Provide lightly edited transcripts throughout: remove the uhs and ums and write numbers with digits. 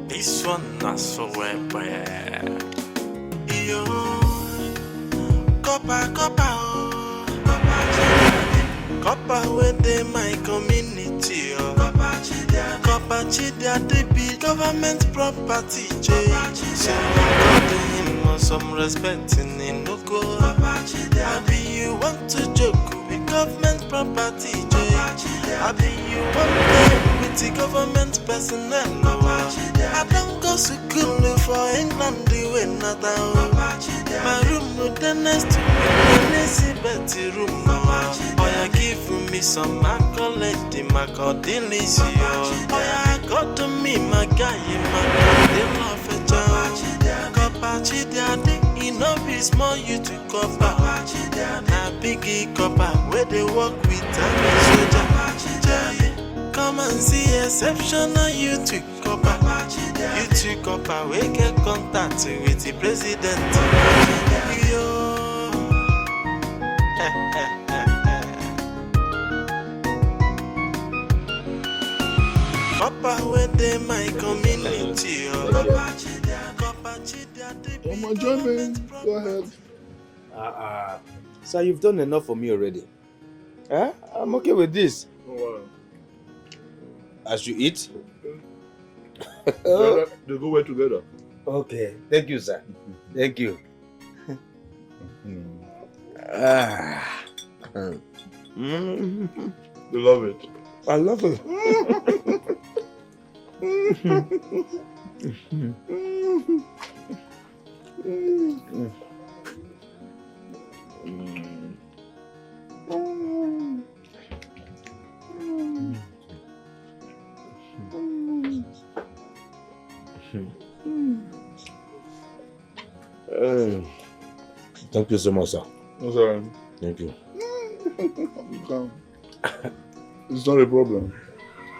This one not so well. Yo, copper, within my community. Copper chidia, they be government property. So I'm him some respect in Inoko. Abi you want to joke with government property? Abi you want to with the government personnel? I don't go to school for England, the way not out. My room with the next to me, Betty room. Oh, you give me some accolade, the Macadillis. Oh, yeah, got to me, my guy, my love a child. Copper chidiade, Inojie small you to copper. Na biggie copper, where they work with army soldier. Come and see exceptional you to copper. You to copper, we get contact with the president. Yo. Copper within my community. Come on, join me. Go ahead. Sir, you've done enough for me already. I'm okay with this. Oh, wow. As you eat? They go well together. Okay. Thank you, sir. Thank you. You love it. I love it. Thank you so much, sir. I'm sorry. Thank you. It's not a problem.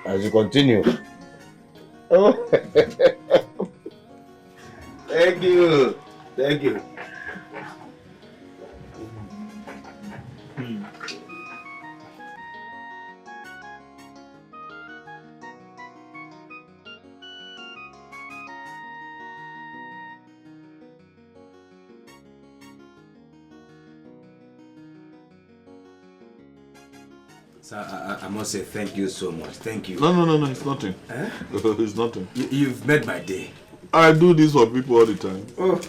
As you continue. Oh. Thank you. Thank you. Sir, I must say thank you so much. Thank you. No, it's nothing. It's nothing. You've made my day. I do this for people all the time. Oh.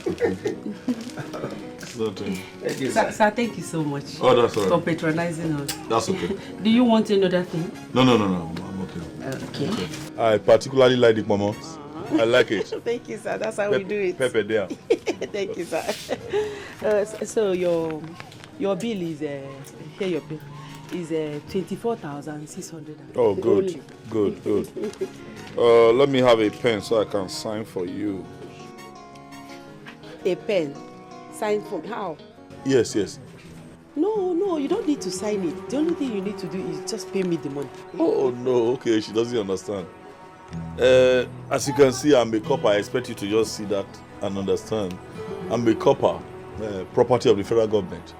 It's nothing. Thank you, sir, thank you so much. Oh, that's all right. For patronizing us. That's okay. Do you want another thing? No. I'm okay. Okay. I particularly like the momos. I like it. Thank you, sir. That's how we do it. Pepper there. Thank you, sir. So your bill is here. Your bill is 24,600. Oh, good. Let me have a pen so I can sign for you. A pen? Sign for how? Yes. No, you don't need to sign it. The only thing you need to do is just pay me the money. Oh, no, okay, she doesn't understand. As you can see, I'm a copper. I expect you to just see that and understand. I'm a copper, property of the federal government.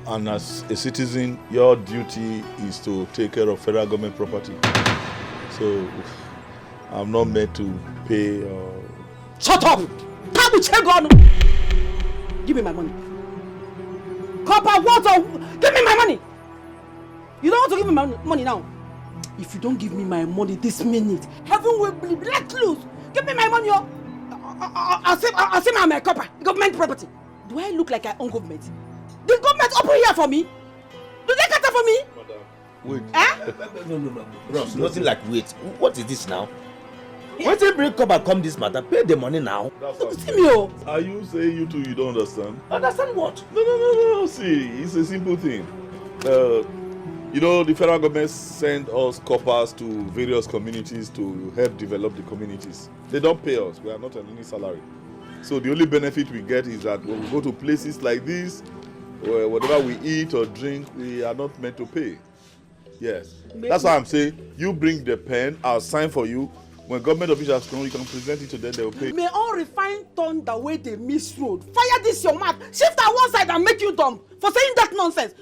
And as a citizen, your duty is to take care of federal government property. So, I'm not meant to pay Shut up! Give me my money. Copper, water! Give me my money! You don't want to give me my money now. If you don't give me my money this minute, heaven will be let loose. Give me my money, yo. I'll say I'm a copper. Government property. Do I look like I own government? The government open here for me? Do they cater for me? Wait. No. Ross, nothing like wait. What is this now? Once you bring copper come this matter, pay the money now. See me, oh. Are you saying you two you don't understand? Understand what? No. See, it's a simple thing. The federal government send us coppers to various communities to help develop the communities. They don't pay us. We are not on any salary. So the only benefit we get is that when we go to places like this, where whatever we eat or drink, we are not meant to pay. Yes. That's why I'm saying, you bring the pen, I'll sign for you. When government officials come, you can present it to them, they will pay. May all refined thunder way they miss road. Fire this your mouth. Shift at one side and make you dumb for saying that nonsense.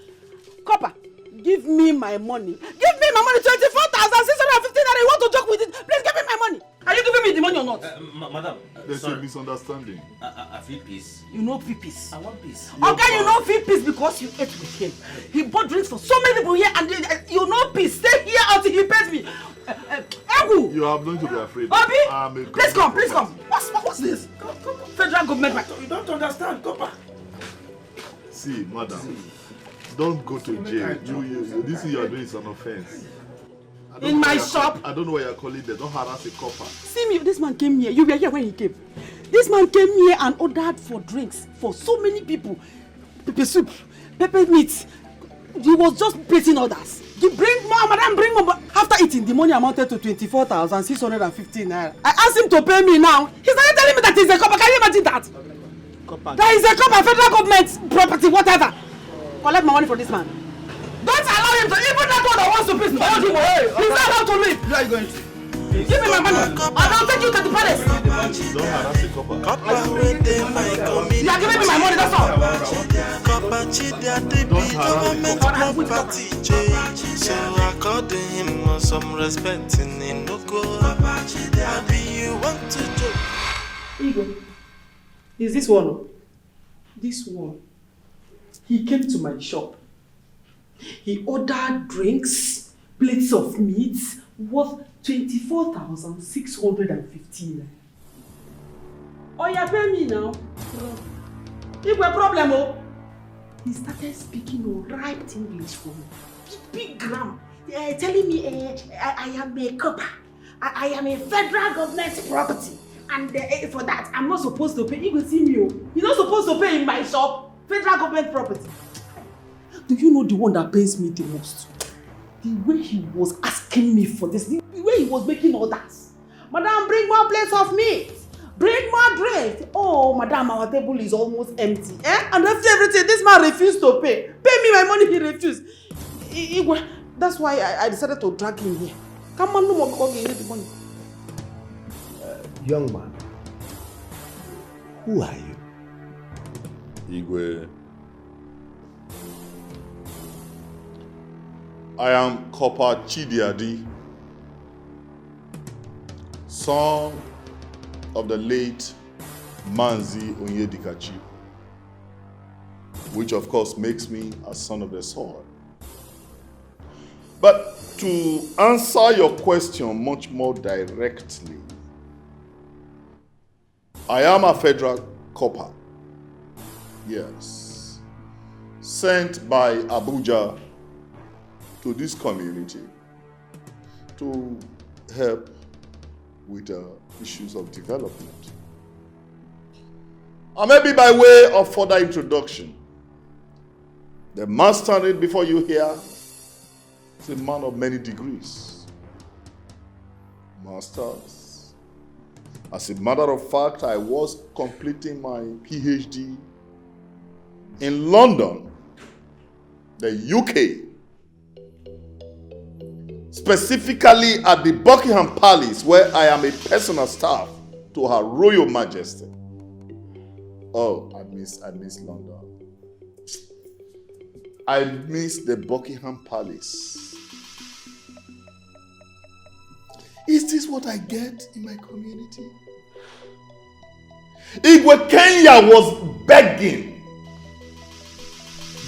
Copper, give me my money. Give me my money, 24,600 with it. Please give me my money. Are you giving me the money or not? Madam, There's sorry. a misunderstanding. I feel peace. You know feel peace. I want peace. Okay, you know feel peace because you ate with him. He bought drinks for so many people here and you know peace. Stay here until he pays me. Egu! You have nothing to be afraid of. Obi, please come. What's this? Federal government. You don't understand, Copper. See, madam, don't go to jail. This thing you are doing is an offense. In my shop. I don't know why you're calling there. Don't harass a copper. See me, this man came here. You were here when he came. This man came here and ordered for drinks for so many people. Pepper soup, pepper meat. He was just placing orders. You bring more, madam, bring more. After eating, the money amounted to 24,615 naira. I asked him to pay me now. He's not telling me that he's a copper. Can you imagine that? Copper. That is a copper, federal government property, whatever. Collect my money for this man. Don't allow him to, even that one that wants to pay, hold him away. He's not allowed to leave. Where are you going to? Give me my money, and I'll take you to the palace. Don't harass a copper. You are giving me my money, that's all. Government property, so according him some respect in Inoko. Maybe you want to do. Igwe, is this one? This one. He came to my shop. He ordered drinks, plates of meat worth 24,615. Oh, you pay me now. Igwe, problem, oh. He started speaking right English for me. Big grammar. Telling me I am a copper. I am a federal government property. And for that, I'm not supposed to pay. Igwe, see me. You're not supposed to pay in my shop. Federal government property. Do you know the one that pains me the most? The way he was asking me for this. The way he was making orders. Madam, bring more plates of meat. Bring more drinks. Oh, madam, our table is almost empty. And after everything, this man refused to pay. Pay me my money, he refused. That's why I decided to drag him here. Come on, no more because he needs the money. Young man, who are you? Igwe. I am Copper Chidiadi, son of the late Manzi Onyedikachi, which of course makes me a son of the soil. But to answer your question much more directly, I am a federal copper, yes, sent by Abuja to this community to help with issues of development. And maybe by way of further introduction, the man standing before you here is a man of many degrees, masters. As a matter of fact, I was completing my PhD in London, the UK, specifically at the Buckingham Palace, where I am a personal staff to Her Royal Majesty. Oh, I miss London. I miss the Buckingham Palace. Is this what I get in my community? Igwe, Kenya was begging.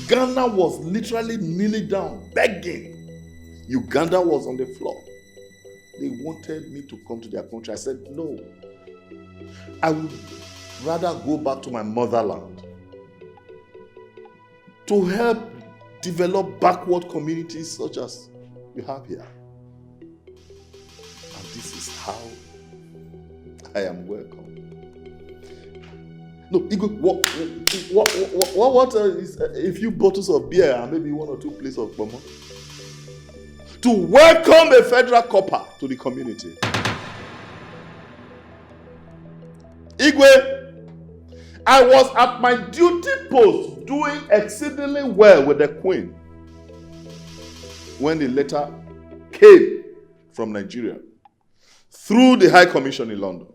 Ghana was literally kneeling down, begging. Uganda was on the floor. They wanted me to come to their country. I said, no. I would rather go back to my motherland to help develop backward communities such as you have here. And this is how I am welcome. No, Igwe, what is a few bottles of beer and maybe one or two plates of pomo to welcome a federal copper to the community? Igwe, I was at my duty post doing exceedingly well with the Queen when the letter came from Nigeria through the High Commission in London,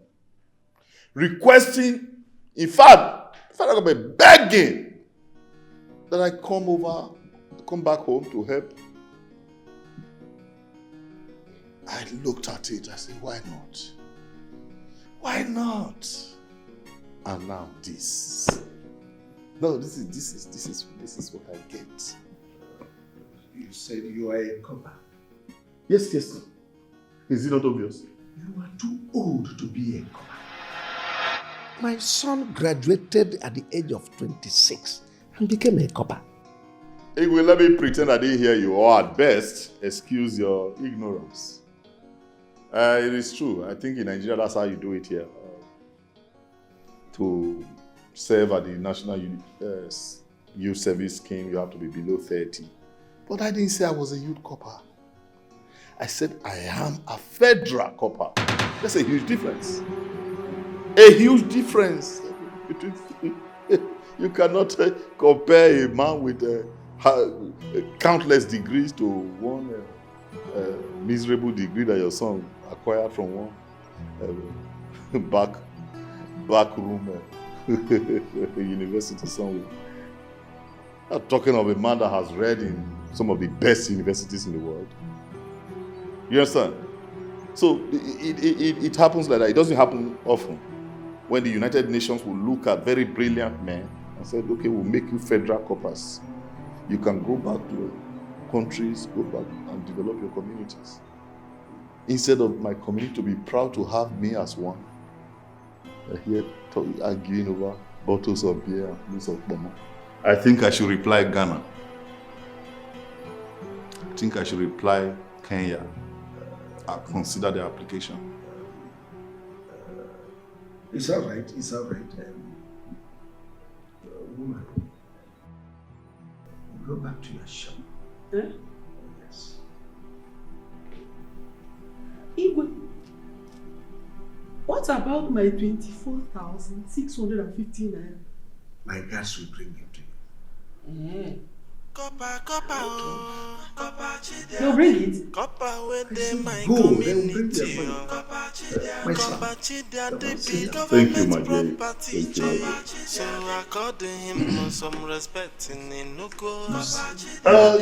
requesting, in fact, federal government begging that I come back home to help I looked at it, I said, why not? Why not? And now this. No, this is what I get. You said you are a copper. Yes. Is it not obvious? You are too old to be a copper. My son graduated at the age of 26 and became a copper. Igwe, let me pretend I didn't hear you, or at best, excuse your ignorance. It is true. I think in Nigeria, that's how you do it here. To serve at the National Youth Service Scheme, you have to be below 30. But I didn't say I was a youth copper. I said I am a federal copper. That's a huge difference. A huge difference between... You cannot compare a man with countless degrees to one miserable degree that your son acquired from one back room university somewhere. I'm talking of a man that has read in some of the best universities in the world. You understand? So it happens like that. It doesn't happen often. When the United Nations will look at very brilliant men and say, okay, we'll make you federal coppers. You can go back to your countries, go back and develop your communities. Instead of my community to be proud to have me as one. Here arguing over bottles of beer and loads of bomb. I think I should reply Ghana. I think I should reply Kenya. I'll consider the application. It's all right. Woman, go back to your shop. Yes. Igwe, what about my 24,650 naira? My gas will bring it to you. You'll bring it? Go, they will bring it. Thank you, my dear. Thank you. So according him some respect in Enugu.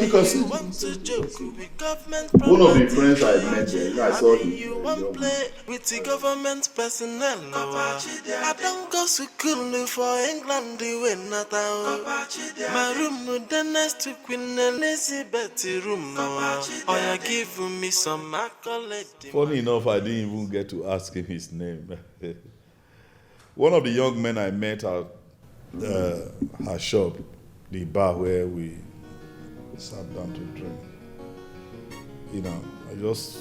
You can see Want to joke with government one of the friends I met there, I saw him. you won't play with the government personnel. I don't go to school for England, the way not out. My room, the next to Queen Elizabeth room. Oh, you give me some accolade. Funny enough, I didn't even get to ask him his name. One of the young men I met at her shop, the bar where we sat down to drink. You know, I just,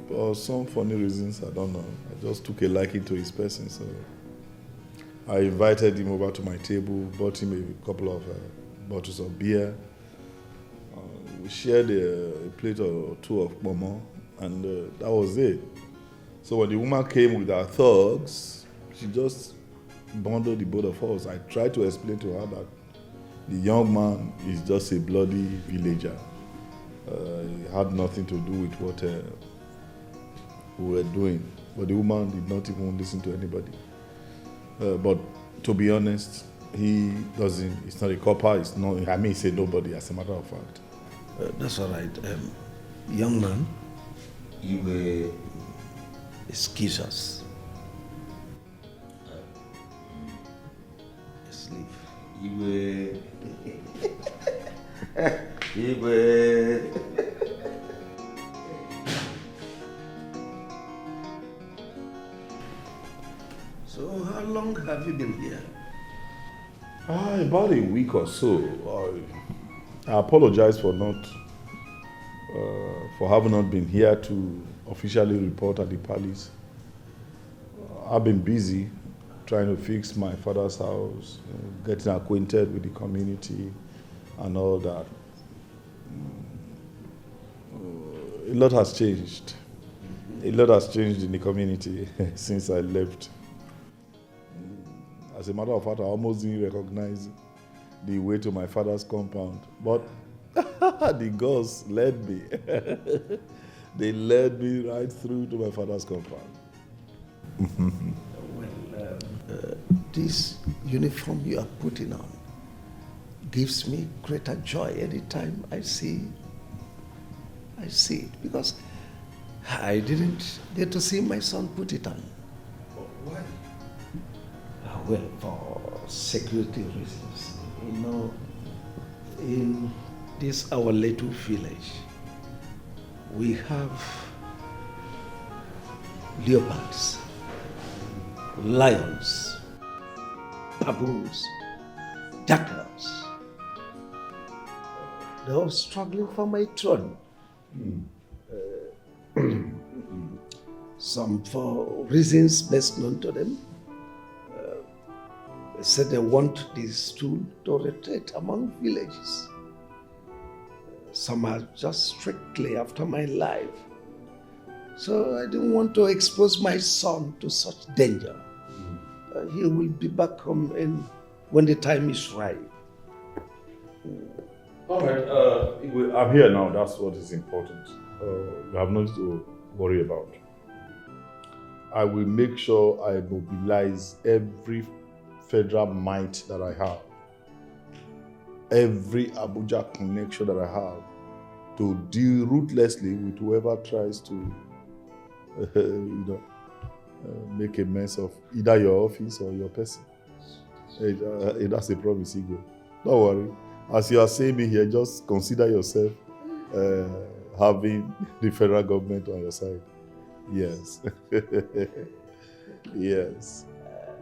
for some funny reasons, I don't know, I just took a liking to his person. So I invited him over to my table, bought him a couple of bottles of beer. We shared a plate or two of momo, and that was it. So when the woman came with her thugs, she just bundled the both of us. I tried to explain to her that the young man is just a bloody villager. It had nothing to do with what we were doing. But the woman did not even listen to anybody. But to be honest, he's not a copper, he said nobody, as a matter of fact. That's all right. Young man, you will excuse us. Sleep. You will. So how long have you been here? About a week or so. I apologize for having not been here to officially report at the palace. I've been busy trying to fix my father's house, getting acquainted with the community and all that. A lot has changed. A lot has changed in the community since I left. As a matter of fact, I almost didn't recognize the way to my father's compound. But the girls led me. They led me right through to my father's compound. This uniform you are putting on gives me greater joy anytime I see it. Because I didn't get to see my son put it on. Why? Well, for security reasons. You know, in this our little village, we have leopards, lions, baboons, jackals. They're all struggling for my throne. Some for reasons best known to them. They said they want this stool to rotate among villages. Some are just strictly after my life. So I didn't want to expose my son to such danger. He will be back home when the time is right. All right, I'm here now. That's what is important. You have nothing to worry about. I will make sure I mobilize every federal might that I have, every Abuja connection that I have, to deal ruthlessly with whoever tries to, make a mess of either your office or your person. That's a promise, Igwe. Don't worry. As you are saying me here, just consider yourself having the federal government on your side. Yes. Yes.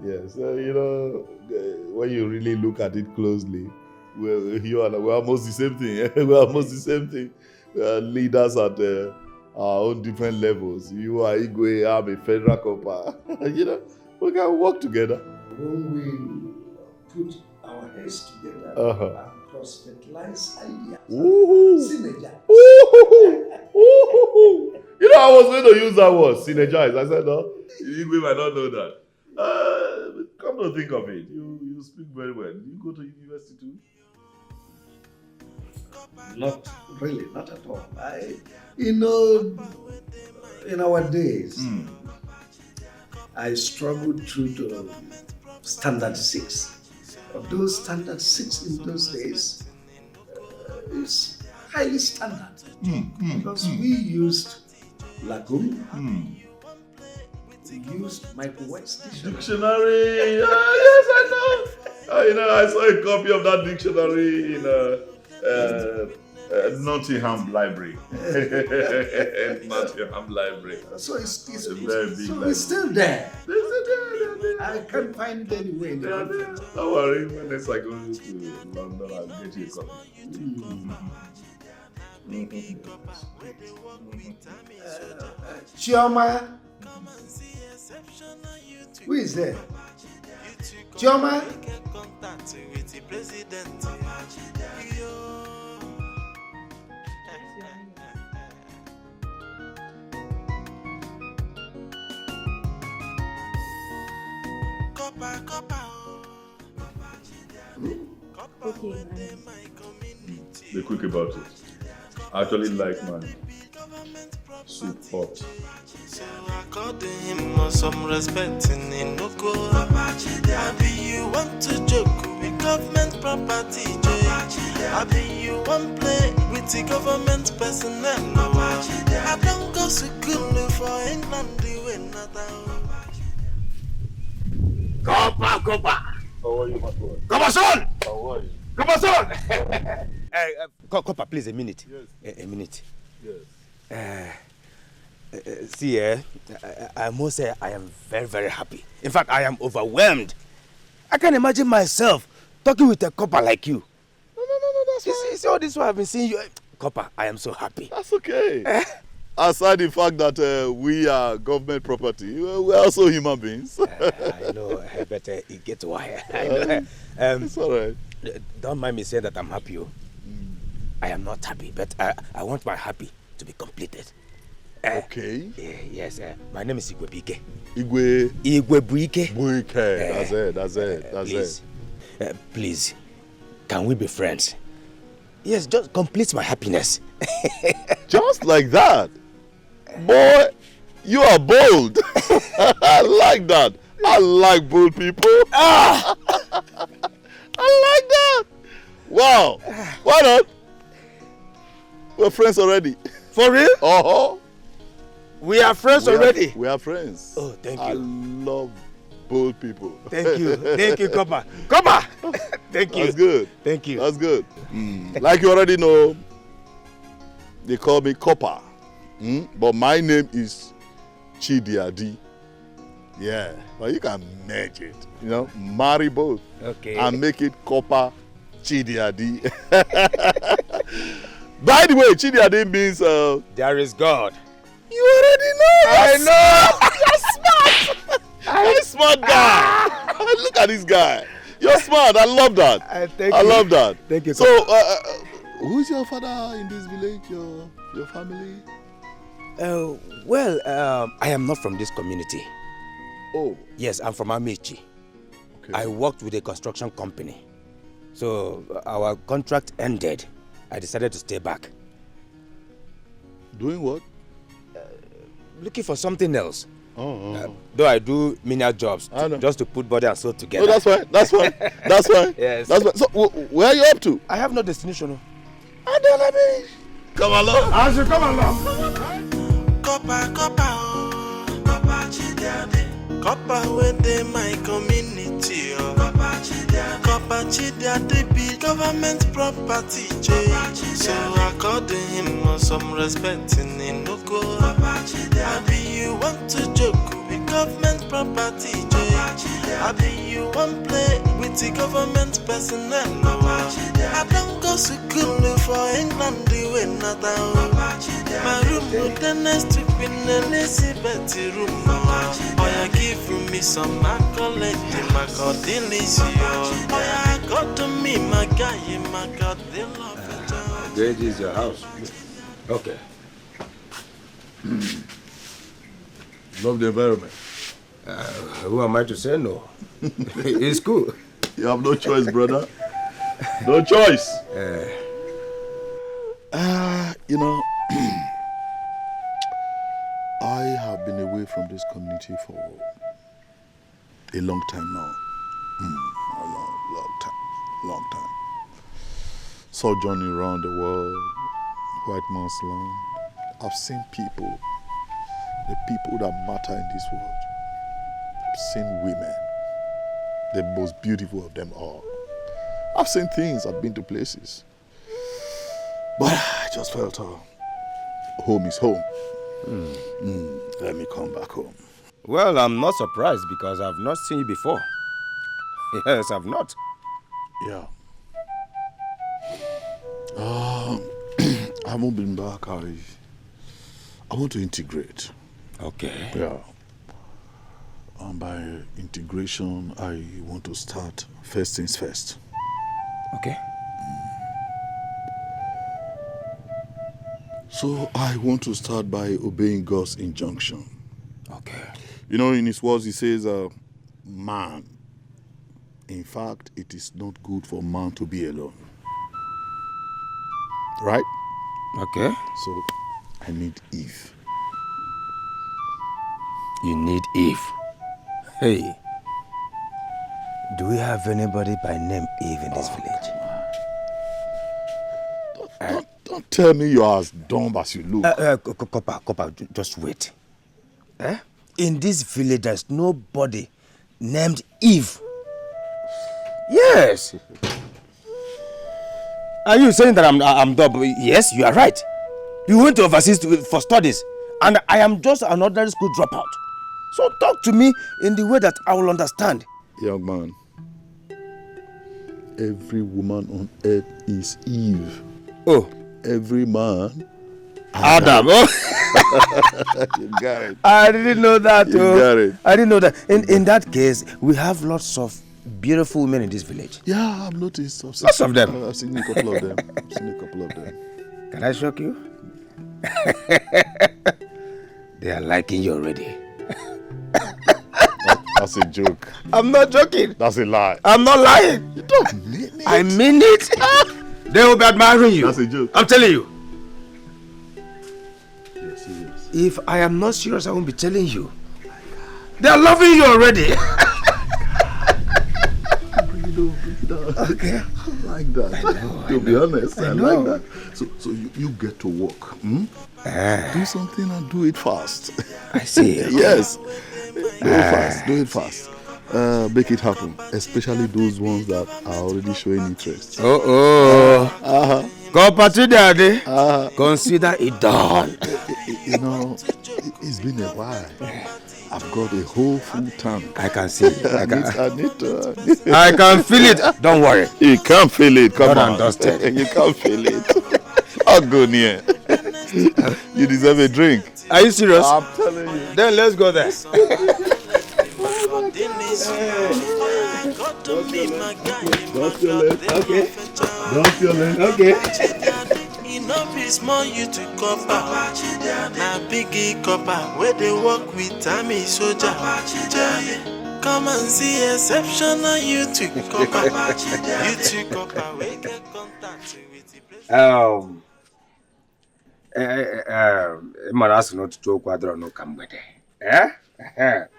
Yes. When you really look at it closely, we're almost the same thing. We're almost the same thing. We are leaders at our own different levels. You are Igwe, I'm a federal copper. We can work together. When we put our heads together and cross-fertilize ideas, synergize. I was going to use that word, synergize. I said, no, Igwe might not know that. Come to think of it, you speak very well. You go to university too? Not really, not at all. In our days, I struggled through the standard 6. But those standard 6 in those days is highly standard. Because we used Lagoon, we used Michael White's dictionary. Yes, I know. I saw a copy of that dictionary in Nottingham Library. Nottingham Library. So it's very big library. It's still there. I can't find it anywhere in the country. Don't worry, when next I go to London, I'll get you a copy. Chioma? Who is there? Chioma? Okay. Be quick about it. I actually like my soup hot. So according him some respect in Inoko. Abi you want to joke with government property, Abi you want play with the government personnel. I don't go to school for England doing nothing. Copper! How are you, my boy? Copper son! How are you? Copper son! Copper, please, a minute. Yes. A minute. Yes. See, I must say I am very, very happy. In fact, I am overwhelmed. I can't imagine myself talking with a copper like you. No, that's fine. See all this while I've been seeing you. Copper, I am so happy. That's okay. Aside the fact that we are government property, we're also human beings. I know, but it gets wired. It's all right. Don't mind me saying that I'm happy. I am not happy, but I want my happy to be completed. Okay. Yes, my name is Ugebe. Igwe Buike. That's it. Please, can we be friends? Yes, just complete my happiness. Just like that? Boy, you are bold. I like that. I like bold people. I like that. Wow. Why not? We're friends already. For real? We are friends already. We are friends. Oh, thank you. I love bold people. Thank you. Thank you, Copper. Copper! Thank you. That's good. Thank you. That's good. Like you already know, they call me Copper. But my name is Chidiadi. Yeah. But you can merge it. You know, marry both. Okay. And make it Copper Chidiadi. By the way, Chidiadi means there is God. You already know. I know. You're smart. You're a smart guy. Look at this guy. You're smart. I love that. I love that. Thank you. So, who is your father in this village? Your family? Well, I am not from this community. Oh. Yes, I'm from Amici. Okay. I worked with a construction company. So our contract ended. I decided to stay back. Doing what? Looking for something else. Oh. Though I do menial jobs I know. just to put body and soul together. Oh, that's fine. That's fine. That's fine. Yes. That's fine. So, where are you up to? I have no destination. Come along. I should come along. Copper, Chidiade. Copper within my community. Copper Chidiade be government property. So according him some respect in Inoko. Abi you want to joke with government property. Abi you want play with the government personnel. I don't go to school for England the not my room with the next week in Elizabeth room. Oh, you give me some accolade, my God, delicious. Oh, you got to me, my guy, my God, they love it. This is your house. Okay. Love the environment. Who am I to say no? It's cool. You have no choice, brother. No choice. You know, I have been away from this community for a long time now. A long time. Sojourning around the world, white man's land. I've seen people, the people that matter in this world. I've seen women, the most beautiful of them all. I've seen things, I've been to places. But I just felt home is home. Let me come back home. Well, I'm not surprised because I've not seen you before. Yes, I've not. Yeah. I haven't been back. I want to integrate. Okay. Yeah. And by integration, I want to start first things first. Okay. So I want to start by obeying God's injunction. Okay. You know, in his words, he says, man. In fact, it is not good for man to be alone. Right? Okay. So I need Eve. You need Eve. Hey. Do we have anybody by name Eve in this village? Don't tell me you're as dumb as you look. Copper, just wait. In this village, there's nobody named Eve. Yes. Are you saying that I'm dumb? Yes, you are right. You went overseas for studies, and I am just an ordinary school dropout. So talk to me in the way that I will understand. Young man, every woman on earth is Eve. Oh. Every man, Adam. Oh. You got it. I didn't know that. You got it. I didn't know that. In that case, we have lots of beautiful women in this village. Yeah, I've noticed. Lots of them. I've seen a couple of them. Can I shock you? They are liking you already. That's a joke. I'm not joking. That's a lie. I'm not lying. You don't mean it. I mean it. They will be admiring you. That's a joke. I'm telling you. You're serious. If I am not serious, I won't be telling you. They are loving you already. I'm bringing Okay. I like that. To be honest, I like that. So you get to work. Do something and do it fast. I see. Yes. Do it fast. Make it happen. Especially those ones that are already showing interest. Copper Daddy. Consider it done. You know, it's been a while. I've got a whole full tank. I can see it. I need to. I can feel it. Don't worry. You can't feel it. Come on. Dusted. You can't feel it. I'll go near. You deserve a drink. Are you serious? I'm telling you. Then let's go there. Don't feel it. Okay. Don't feel it. Okay. Enough is more you to copper. Na biggie copper where they work with army soldier. Come and see exceptional you to copper. You to copper we get contact with the place. Not to talk quadro no come with it.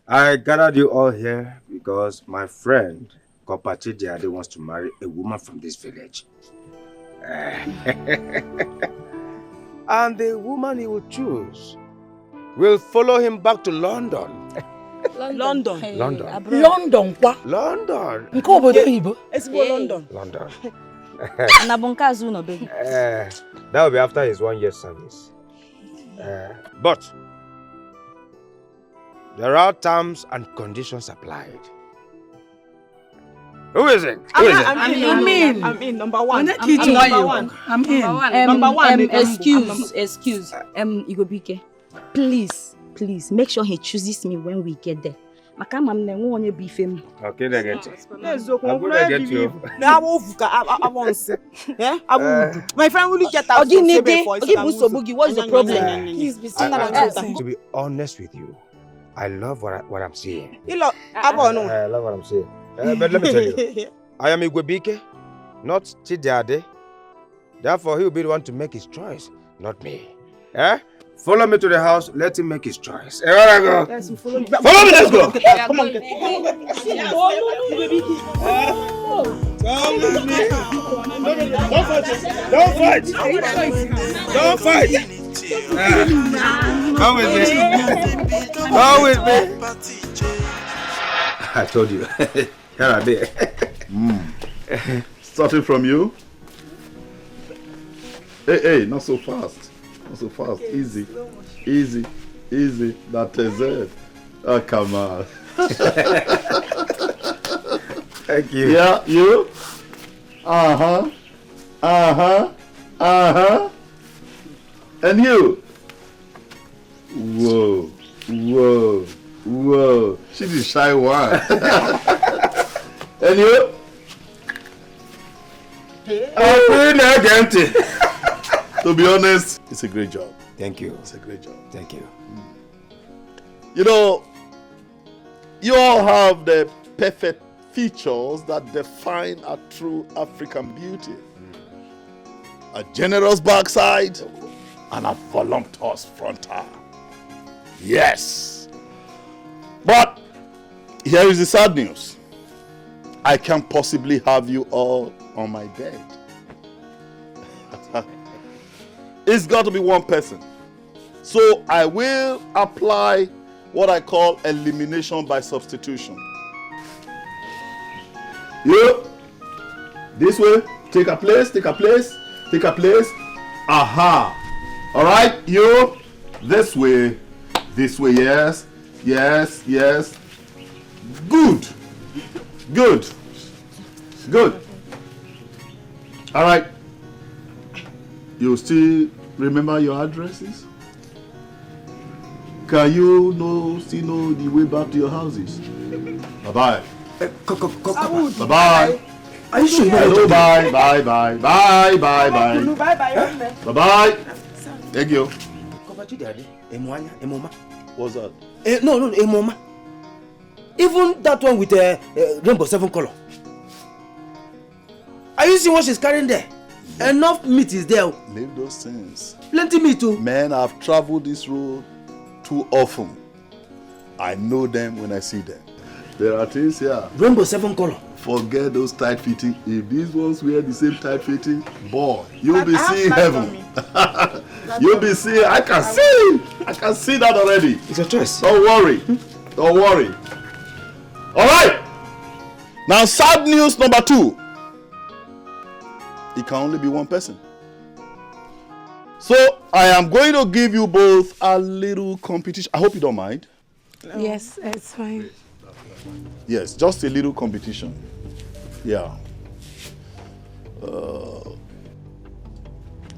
I gathered you all here because my friend Copper Chidiade wants to marry a woman from this village. And the woman he will choose will follow him back to London. London. Hey, London. London. What? London. London. London. That will be after his 1 year service. But there are terms and conditions applied. Who is it? I'm in. Number one. I'm in. Number one. Excuse. Ugebe, please make sure he chooses me when we get there. Okay, they get you. I'm going to get you. My friend will get out. What's the problem? He's To be honest with you, I love what I'm seeing. I love what I'm saying. But let me tell you, I am Ugebe, not Chidiade. Therefore, he will be the one to make his choice, not me. Follow me to the house. Let him make his choice. Where I go? Yes, follow me. Let's go. Come on. Come with me. Don't fight. Come with me. Come with me. I told you. Here are they. Starting from you. Hey, not so fast. Not so fast. Easy. That is it. Oh, come on. Thank you. Yeah, you. And you. Whoa. She's the shy one. And you. To be honest, it's a great job. Thank you. It's a great job. Thank you. You know, you all have the perfect features that define a true African beauty. A generous backside and a voluptuous frontal. Yes. But here is the sad news. I can't possibly have you all on my bed. It's got to be one person. So I will apply what I call elimination by substitution. You, this way, take a place. Aha. All right, you, this way, yes. Good. All right. You still remember your addresses? Can you still know the way back to your houses? Bye-bye. Bye-bye. Are you sure? Hello, bye. Bye-bye. Thank you. What's that? No, Emoma. Even that one with rainbow 7 color. Are you seeing what she's carrying there? Enough meat is there. Leave those things. Plenty meat too. Man, I've traveled this road too often. I know them when I see them. There are things here. Rainbow 7 color. Forget those tight fitting. If these ones wear the same tight fitting, boy, you'll be seeing heaven. You'll be seeing. I can see that already. It's a choice. Don't worry. Don't worry. All right. Now, sad news number 2. It can only be one person. So I am going to give you both a little competition. I hope you don't mind. No. Yes, it's fine. Yes, just a little competition. Yeah.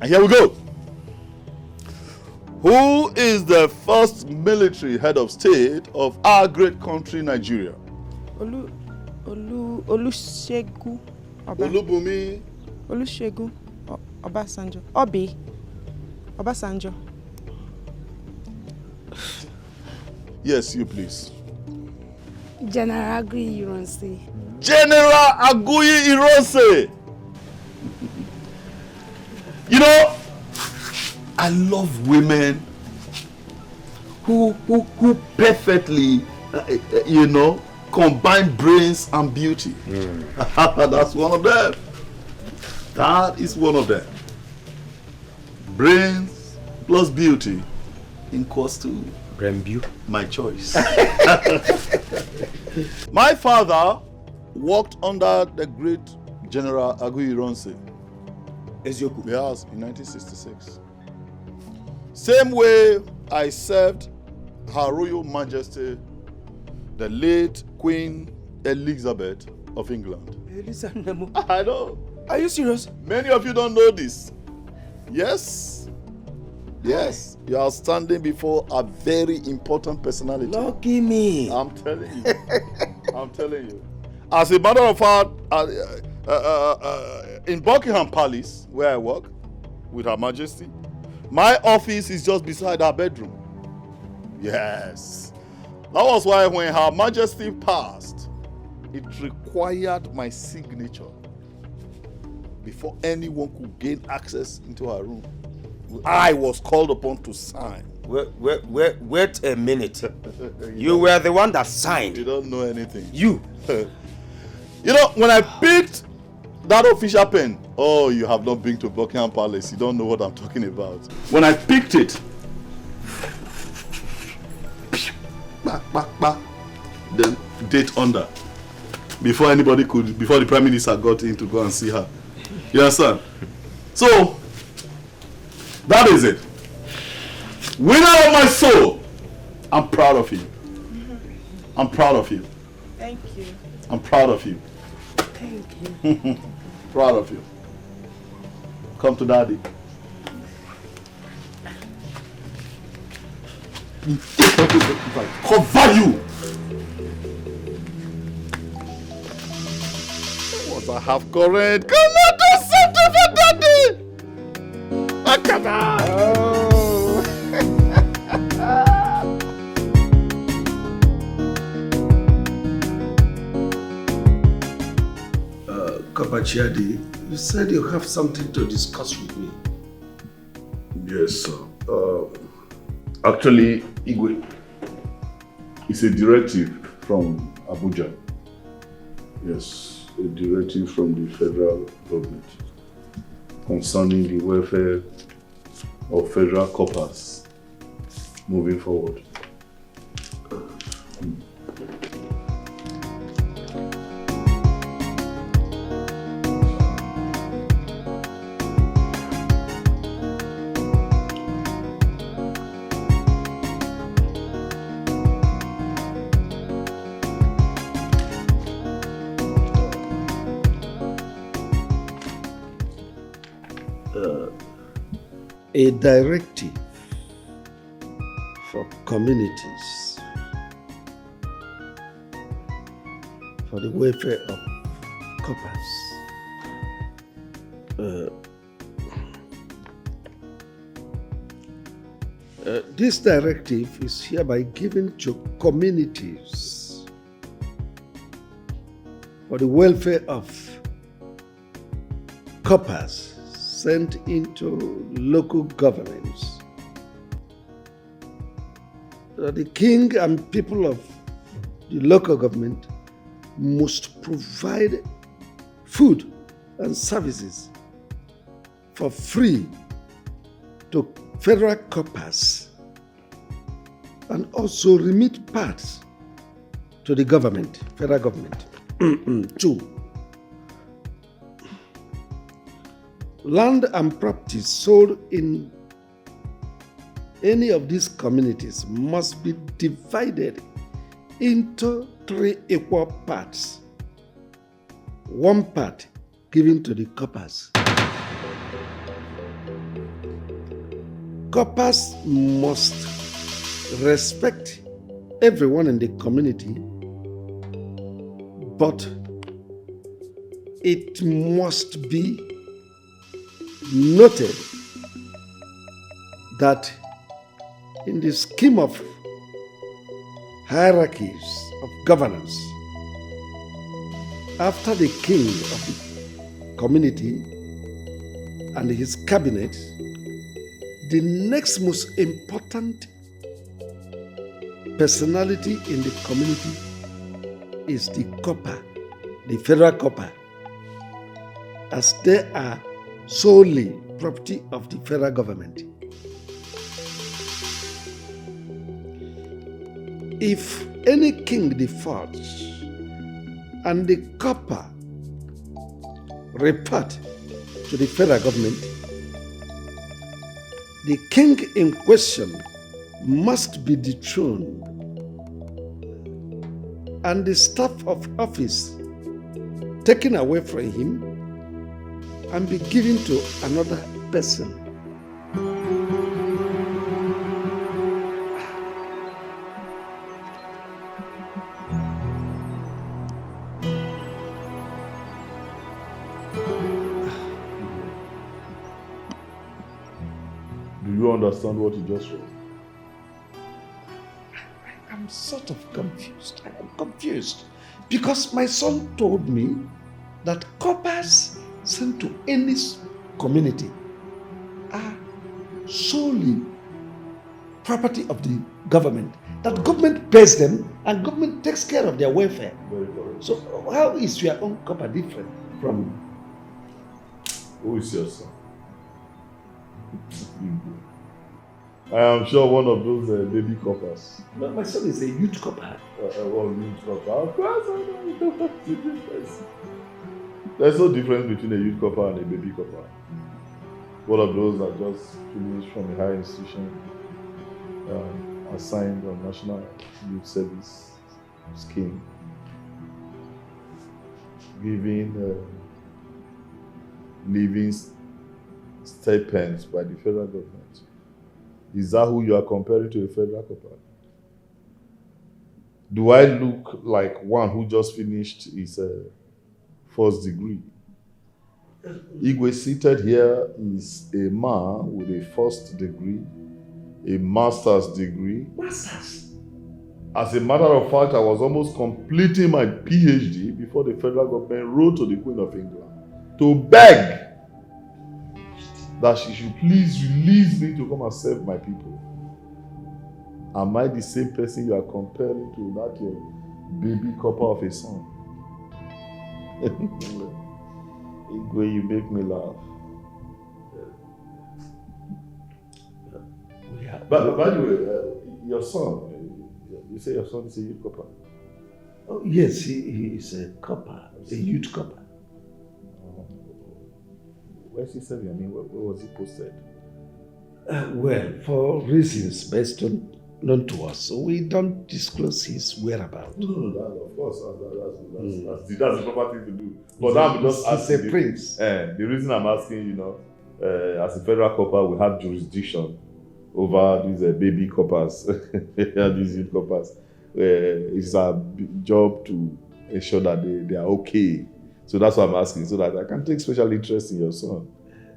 And here we go. Who is the first military head of state of our great country, Nigeria? Olusegun. Olubumi. Olusegun. Obasanjo. Obi. Obasanjo. Yes, you please. General Aguiyi Ironsi. General Aguiyi Ironsi. You know, I love women who perfectly, combine brains and beauty. That's one of them. That is one of them. Brains plus beauty equals to my choice. My father worked under the great General Aguiyi Ironsi. Yes, in 1966. Same way I served Her Royal Majesty, the late Queen Elizabeth of England. I know. Are you serious? Many of you don't know this. Yes. Yes. You are standing before a very important personality. Lucky me. I'm telling you. I'm telling you. As a matter of fact, in Buckingham Palace, where I work with Her Majesty, my office is just beside her bedroom. Yes. That was why when Her Majesty passed, it required my signature before anyone could gain access into her room. I was called upon to sign. Wait a minute. You were the one that signed. You don't know anything. You. When I picked that official pen, oh, you have not been to Buckingham Palace. You don't know what I'm talking about. When I picked it, then date under. Before the Prime Minister got in to go and see her. You understand? So, that is it. Winner of my soul, I'm proud of you. I'm proud of you. Thank you. I'm proud of you. Thank you. Proud of you. Come to daddy. Cover you. What I have current. Come on, do something for daddy. Come on. Kabachiadi, you said you have something to discuss with me. Yes, sir. Actually, Igwe, it's a directive from Abuja. Yes, a directive from the federal government concerning the welfare of federal corpers moving forward. A directive for communities for the welfare of corpers. This directive is hereby given to communities for the welfare of corpers sent into local governments. The king and people of the local government must provide food and services for free to federal corpers and also remit parts to the government, federal government. 2. Land and property sold in any of these communities must be divided into 3 equal parts. 1 part given to the corpers. Corpers must respect everyone in the community, but it must be noted that in the scheme of hierarchies of governance, after the king of the community and his cabinet, the next most important personality in the community is the corper, the federal corper, as they are solely property of the federal government. If any king defaults and the corper report to the federal government, the king in question must be dethroned and the staff of office taken away from him and be given to another person. Do you understand what you just read? I'm sort of confused. I am confused because my son told me that corpers sent to any community are solely property of the government. That government pays them and government takes care of their welfare. Very correct. So how is your own corper different from? Who is your son? I am sure one of those baby coppers. No, my son is a youth corper. Youth copper. Of course, I know. There's no difference between a youth copper and a baby copper. One of those that just finished from a higher institution, assigned on National Youth Service Scheme, giving living stipends by the federal government. Is that who you are comparing to a federal copper? Do I look like one who just finished his first degree? Igwe seated here is a man with a first degree, a master's degree. Masters. As a matter of fact, I was almost completing my PhD before the federal government wrote to the Queen of England to beg that she should please release me to come and serve my people. Am I the same person you are comparing to that your baby copper of a son? Igwe, you make me laugh. But by the way, your son, you say your son is a youth copper? Oh, yes, he is a copper, a youth copper. Where's he serving? I mean, where was he posted? Well, for reasons best known to us, so we don't disclose his whereabouts. No, of course, that's the proper thing to do. But I'm just asking. He's a prince. The reason I'm asking, as a federal copper, we have jurisdiction over these baby coppers, these youth coppers. It's our job to ensure that they are okay. So that's what I'm asking, so that I can take special interest in your son.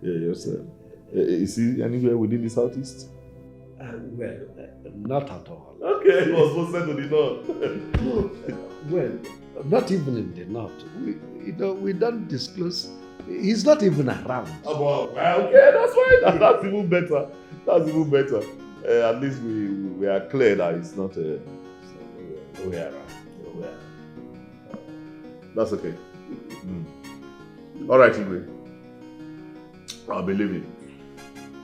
Your son. Is he anywhere within the southeast? Well, not at all. Okay, he was posted to the north. No, well, not even in the north. We don't disclose. He's not even around. Oh, well, okay, that's fine. That's even better. That's even better. At least we are clear that it's not nowhere around. That's okay. All right, Igwe. I'll be leaving.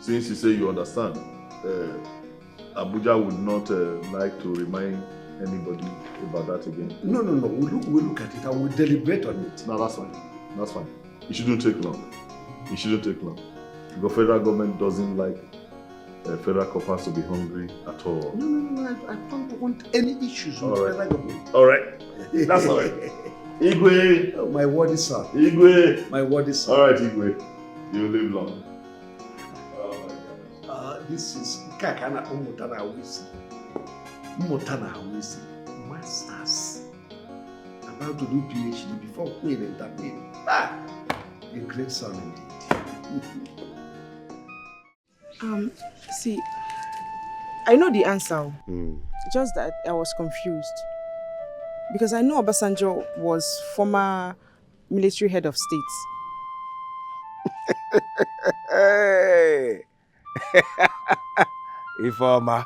Since you say you understand, Abuja would not like to remind anybody about that again. No. We'll look at it and we'll deliberate on it. No, that's fine. That's fine. It shouldn't take long. It shouldn't take long. The federal government doesn't like federal coppers to be hungry at all. No. I don't want any issues with federal government. All right. That's all right. Igwe. Oh, my word is sir. Igwe. My word is sir. All right, Igwe. You live long. Oh my God. This is Kakana Umutana Awisi. Umutana Awisi. Masters. About to do PhD before Queen entertain. A great son indeed. See, I know the answer. Just that I was confused. Because I know Obasanjo was former military head of state. Hey! Ifeoma.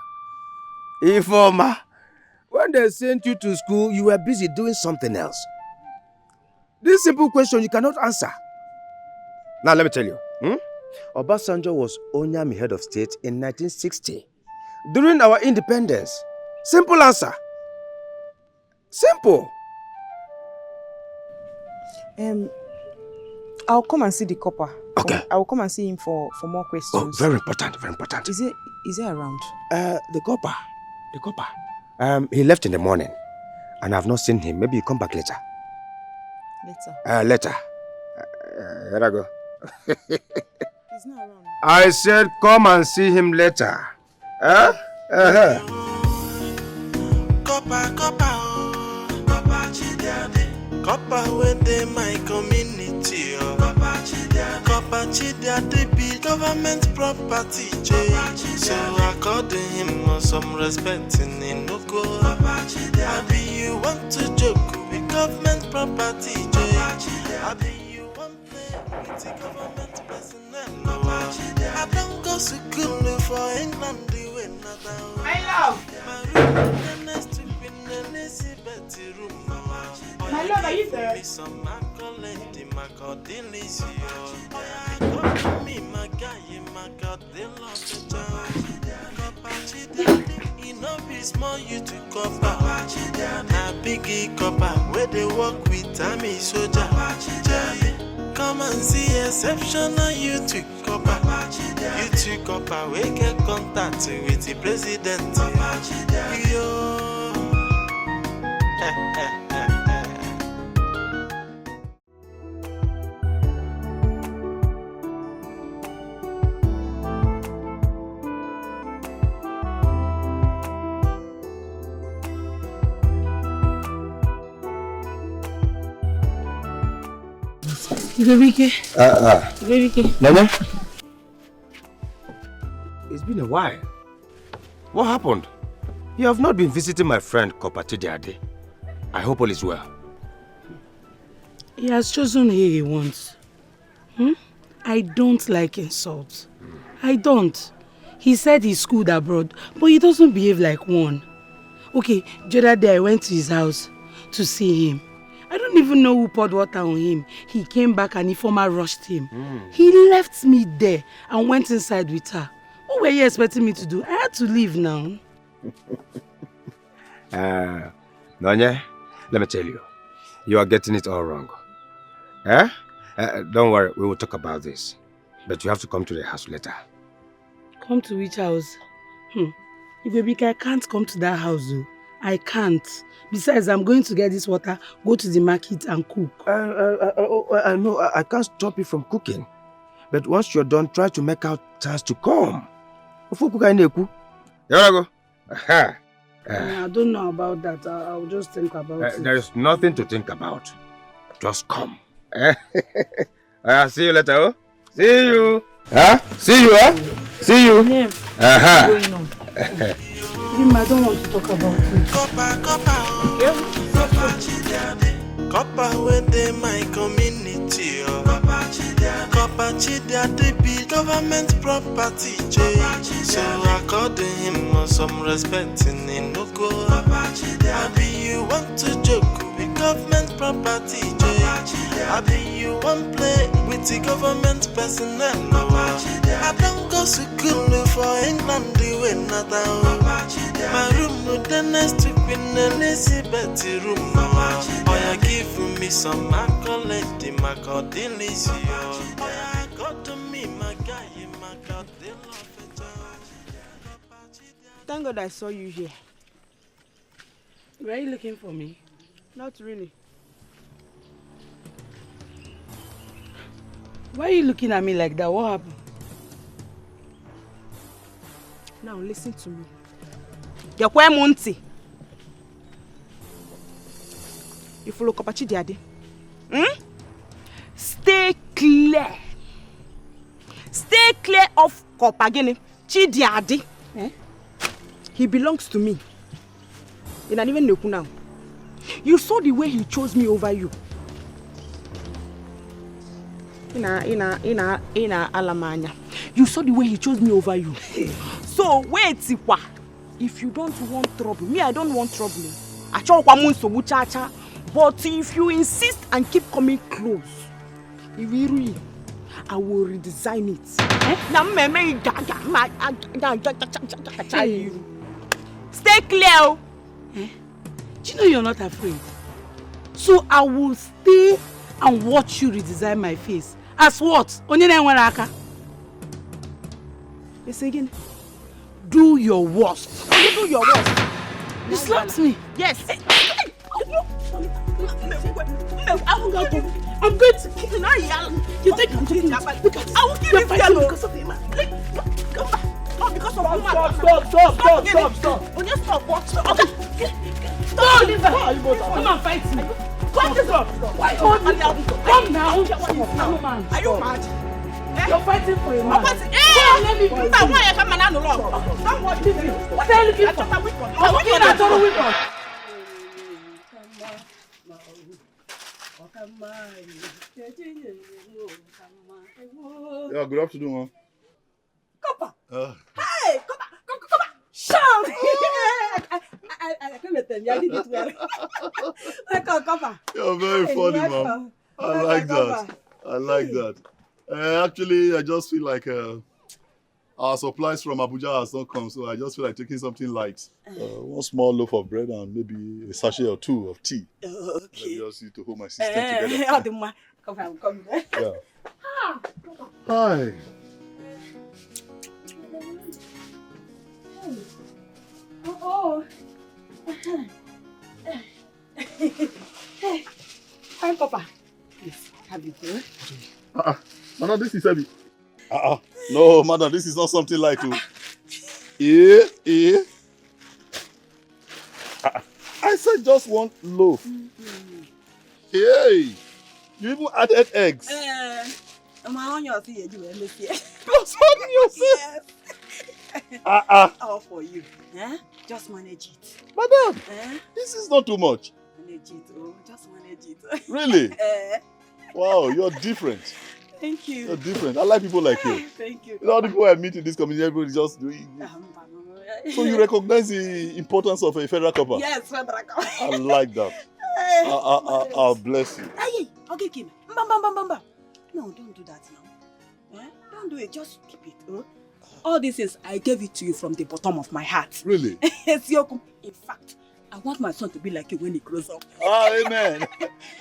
When they sent you to school, you were busy doing something else. This simple question you cannot answer. Now let me tell you. Obasanjo was Onyami head of state in 1960. During our independence. Simple answer. Simple. I'll come and see the copper. Okay. I will come and see him for more questions. Oh, very important, very important. Is he around? The copper. He left in the morning, and I've not seen him. Maybe he'll come back later. Later. Here I go. He's not around. I said come and see him later. Copper within my community, Copper Chidiade be government property, so according him some respect in Inugo. Abi you want to joke with government property, Abi you want play with the government personnel. I don't go to school for England, My love! My love, are you there? Small you to copper, na biggie copper where they work with army soldier. Come and see exceptional you to copper. You to copper we get contact with the president. Yo. Ugebe. Nana? It's been a while. What happened? You have not been visiting my friend Kopatidiade. I hope all is well. He has chosen who he wants. I don't like insults. I don't. He said he's schooled abroad, but he doesn't behave like one. Okay, the other day I went to his house to see him. I don't even know who poured water on him. He came back and Ifeoma rushed him. He left me there and went inside with her. What were you expecting me to do? I had to leave now. Nonye, let me tell you. You are getting it all wrong. Don't worry, we will talk about this. But you have to come to the house later. Come to which house? Ugebe, I can't come to that house though. I can't. Besides, I'm going to get this water, go to the market and cook. I know, I can't stop you from cooking. But once you're done, try to make out chance to come. Here I go. I don't know about that. I'll just think about it. There is nothing to think about. Just come. See you later. Oh? See you. See you. See you. Yeah. Going on. I don't want to talk about it. Copper within my community, Copper Chidiade be government property, so according him some respect in Inugo. Abi you want to joke with government property, I be you one play with the government personnel. I don't go to school for England, the way not down. My room with the next to Queen Elizabeth room. Oh, you give me some accolade, the Macadillis. I got to me, my guy, Thank God I saw you here. Were you looking for me? Not really. Why are you looking at me like that? What happened? Now listen to me. Yakwe Monty. You follow Kopachi Daddy. Stay clear. Stay clear of Kopagini Chidiadi. He belongs to me. You don't even know now. You saw the way he chose me over you. Ina Alamanya. You saw the way he chose me over you. So wait, Siwa. If you don't want trouble, me I don't want trouble. But if you insist and keep coming close, I will redesign it. Stay clear. Do you know you're not afraid? So I will stay and watch you redesign my face. As what? Yes, again. Do your worst. You do your worst. You slapped me. Yes. I'm going to kill you. You think I'm joking? I will kill you because of him. Come back. Not because of woman. Stop. When you stop, what? Stop. Okay. Stop. Come and fight me. What is up? Why come now? Are you mad? You're fighting for a man. Let me be. Don't watch me. What are you looking for? I'm looking at all the Yeah, good afternoon, man. Copper. Hey, Copper. Shout. I can't let them. I did it well. Welcome, Copper. You're very funny, man. I like that. Actually, I just feel like our supplies from Abuja has not come, so I just feel like taking something light. One small loaf of bread and maybe a sachet or two of tea. Okay. Let me just need to hold my system together. Come. Yeah. Hi. Oh. Hi, Papa. Please, have you good? Madam, this is heavy. No, madam, this is not something like to. Yeah. I said just one loaf. Hey, you even added eggs. I'm on your feet. Just on yourself. All for you. Just manage it. Madam, this is not too much. Manage it. Just manage it. Really? Wow, you're different. Thank you. You're different. I like people like you. Thank you. All the people I meet in this community, everybody just doing it. So you recognize the importance of a federal copper? Yes, federal copper. I like that. I'll bless you. Hey, okay, Kim. Bam. No, don't do that now. Don't do it. Just keep it. All this is, I gave it to you from the bottom of my heart. Really? In fact, I want my son to be like you when he grows up. Amen.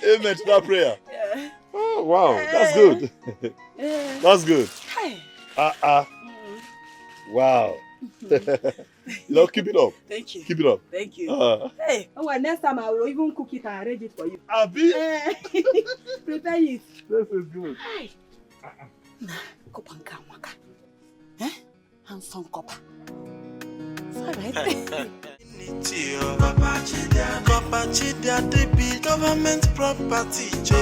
Amen to that prayer. Yeah. Oh, wow. That's good. That's good. Hey. Wow. Lord, keep it up. Thank you. Keep it up. Thank you. Hey. Well, next time I will even cook it and arrange it for you. Abi? Prepare it. This is good. Hey. Kopanka waka. Handsome copper. It's alright. Government property, so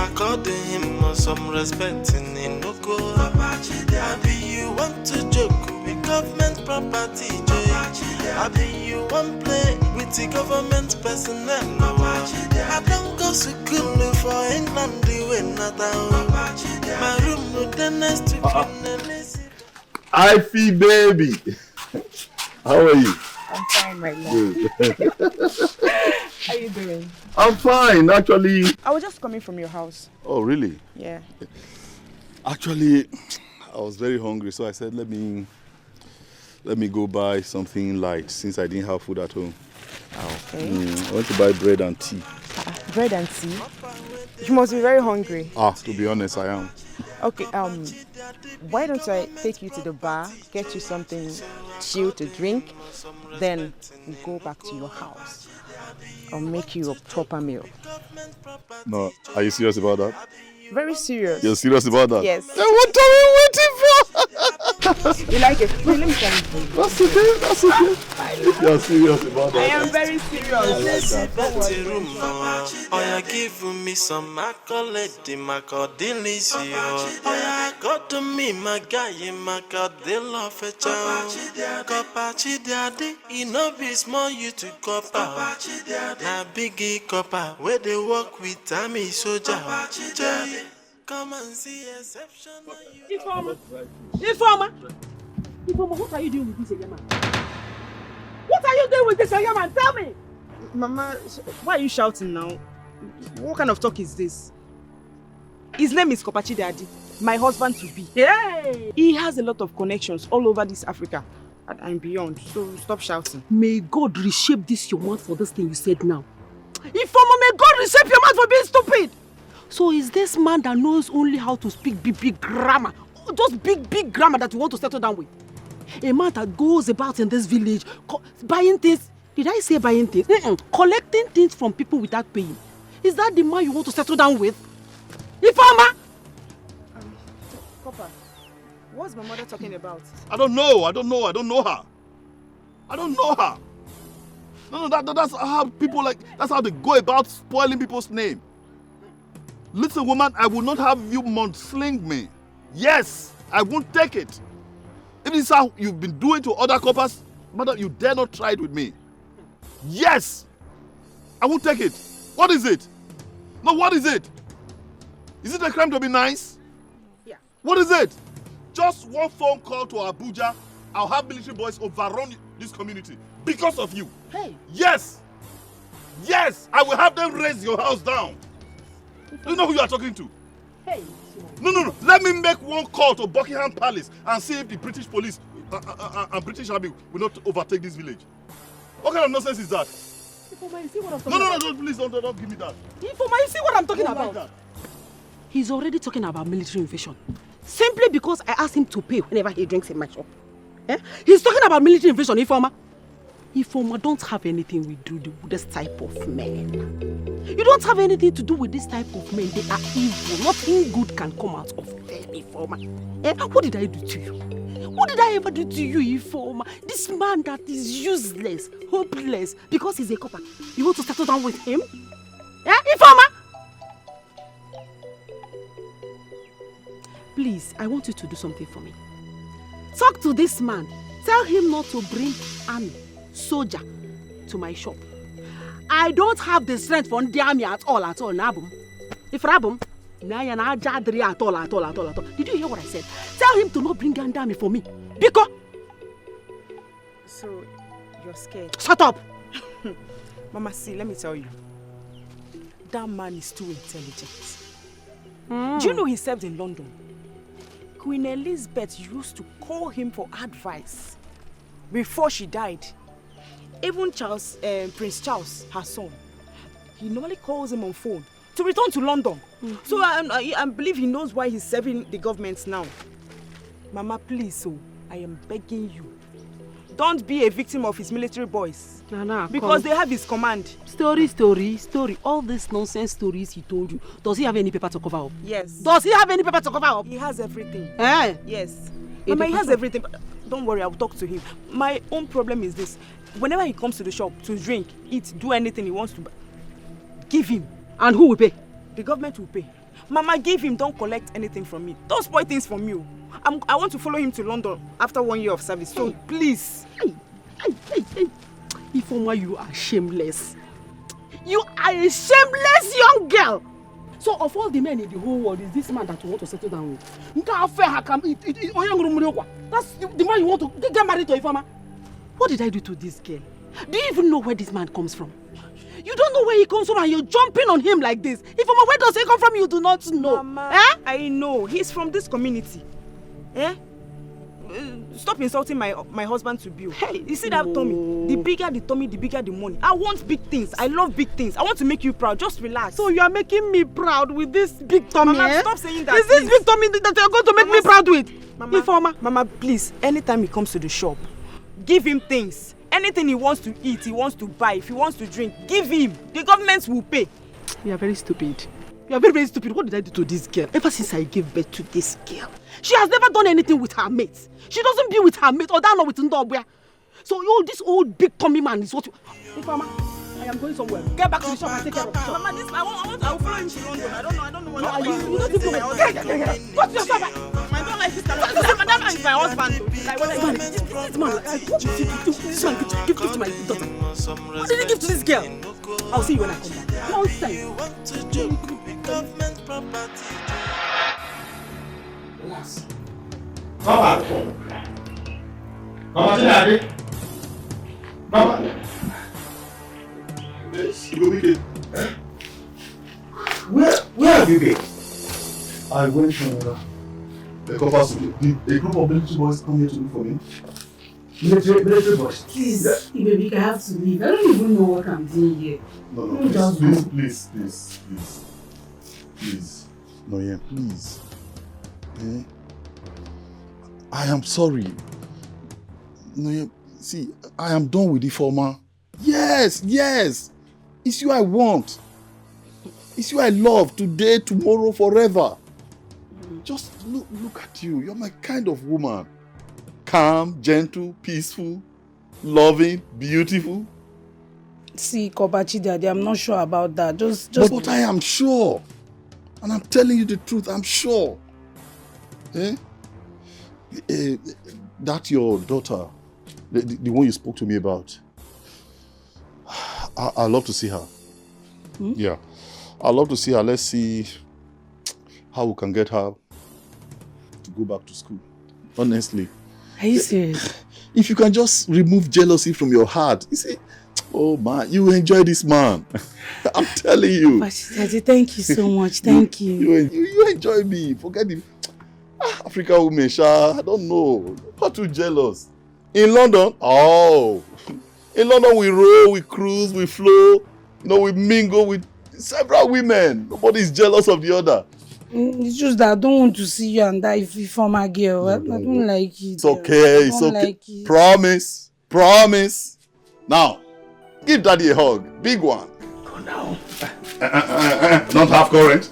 according him some respect in Inoko. Abi you want to joke with government property, Abi you want play with the government personnel. I don't go to school for England, the way not down. My room with the next to Ify baby. How are you? I'm fine right now. Good. How are you doing? I'm fine, actually. I was just coming from your house. Oh, really? Yeah. Actually, I was very hungry, so I said, let me go buy something light since I didn't have food at home. Okay. I want to buy bread and tea. Bread and tea? You must be very hungry. To be honest, I am. Okay, why don't I take you to the bar, get you something chill to drink, then we go back to your house. I'll make you a proper meal. No, are you serious about that? Very serious. You're serious about that? Yes. Then what are we waiting for? You like it? Wait, let me try it for you. That's okay, that's okay. If you're serious about that. I am very serious. Give me some accolade, got to me, my guy, my God, they love a child. Copachi daddy, be small you to copper. Na biggie copper, where they work with Tammy soldier. Come and see exception. Informer, what are you doing with this young man? What are you doing with this young man? Tell me! Mama, why are you shouting now? What kind of talk is this? His name is Kopachi Daddy, my husband to be. Hey! He has a lot of connections all over this Africa and beyond, so stop shouting. May God reshape this your mouth for this thing you said now. Informer, may God reshape your mouth for being stupid! So is this man that knows only how to speak big grammar, just big grammar that you want to settle down with? A man that goes about in this village buying things, did I say buying things? Collecting things from people without paying. Is that the man you want to settle down with? Informer! Papa, what's my mother talking about? I don't know her. No, that's how people that's how they go about spoiling people's name. Listen, woman, I will not have you sling me. Yes, I won't take it. If this is how you've been doing to other coppers, madam, you dare not try it with me. Yes, I won't take it. What is it? No, what is it? Is it a crime to be nice? Yeah. What is it? Just one phone call to Abuja, I'll have military boys overrun this community because of you. Hey. Yes, I will have them raise your house down. Do you know who you are talking to? Hey. No. Let me make one call to Buckingham Palace and see if the British police and British Army will not overtake this village. What kind of nonsense is that? Informer, you see what I'm talking about? No, please don't give me that. Informer, you see what I'm talking about? Like He's already talking about military invasion. Simply because I asked him to pay whenever he drinks in my shop. He's talking about military invasion, Informer. Informer, don't have anything we do with this type of men. You don't have anything to do with this type of men. They are evil. Nothing good can come out of them, Informer. What did I do to you? What did I ever do to you, Informer? This man that is useless, hopeless, because he's a copper. You want to settle down with him? Informer? Please, I want you to do something for me. Talk to this man. Tell him not to bring army, soldier to my shop. I don't have the strength for the army at all, Nabum. If Rabum, at all. Did you hear what I said? Tell him to not bring an army for me. Because. So, you're scared? Shut up! Mama, see, let me tell you. That man is too intelligent. Do you know he served in London? Queen Elizabeth used to call him for advice before she died. Even Prince Charles, her son, he normally calls him on phone to return to London. So I believe he knows why he's serving the government now. Mama, please, I am begging you. Don't be a victim of his military boys. Because they have his command. Story. All these nonsense stories he told you. Does he have any paper to cover up? Yes. Does he have any paper to cover up? He has everything. Yes. Mama, he has everything. Don't worry, I'll talk to him. My own problem is this. Whenever he comes to the shop to drink, eat, do anything he wants to, give him. And who will pay? The government will pay. Mama, give him, don't collect anything from me. Don't spoil things from you. I want to follow him to London after 1 year of service, so please. Hey. Informer, you are shameless. You are a shameless young girl. So of all the men in the whole world, is this man that you want to settle down with? That's the man you want to get married to, Informer. What did I do to this girl? Do you even know where this man comes from? You You don't know where he comes from and you're jumping on him like this. Ifeoma, where does he come from? You do not know. Mama, eh? I know. He's from this community. Eh? Stop insulting my husband to Bill. Hey, you see that tummy? The bigger the tummy, the bigger the money. I want big things. I love big things. I want to make you proud. Just relax. So you are making me proud with this big tummy, Mama, eh? stop saying that. Is this big tummy that you're going to make me proud with? Mama, Mama, please, anytime he comes to the shop, give him things. Anything he wants to eat, he wants to buy, if he wants to drink, give him. The government will pay. You are very stupid. You are very, very stupid. What did I do to this girl? Ever since I gave birth to this girl, she has never done anything with her mates. She doesn't be with her mates or down with Ndobia. So this old big tummy man is what you... Hey, Mama, I am going somewhere. Get back to the shop and take care of the shop. Mama, I will follow him to London. I don't know what you don't even know. Go to your shop. I don't like this kind of... That man is my husband. This man, what did this man give to my daughter? What did he give to this girl? I'll see you when I come back. Nonsense. Government property. Yes. Come back. Come on, Daddy. Come on. Yes, you go wicked. Where have you been? I went to the coppers. A group of military boys come here to look for me. Military boys. Please, baby, I have to leave. I don't even know what I'm doing here. No, please. No, please. Eh? I am sorry. No, see, I am done with the former. Yes. It's you I want. It's you I love today, tomorrow, forever. Just look at you. You're my kind of woman. Calm, gentle, peaceful, loving, beautiful. See, Kobachi Daddy, I'm not sure about that. Just... But I am sure. And I'm telling you the truth, I'm sure. That your daughter, the one you spoke to me about. I'd love to see her. Yeah. I'd love to see her. Let's see how we can get her to go back to school. Honestly. Are you serious? If you can just remove jealousy from your heart. You see, oh man, you enjoy this man. I'm telling you. Daddy, thank you so much. Thank you. You enjoy me. Forget the African women, I don't know. Not too jealous. In London, in London we roll, we cruise, we flow. We mingle with several women. Nobody's jealous of the other. It's just that I don't want to see you and that former girl. I don't like it. It's okay. It's okay. Like it. Promise. Now, give Daddy a hug. Big one. Go now. Not half current.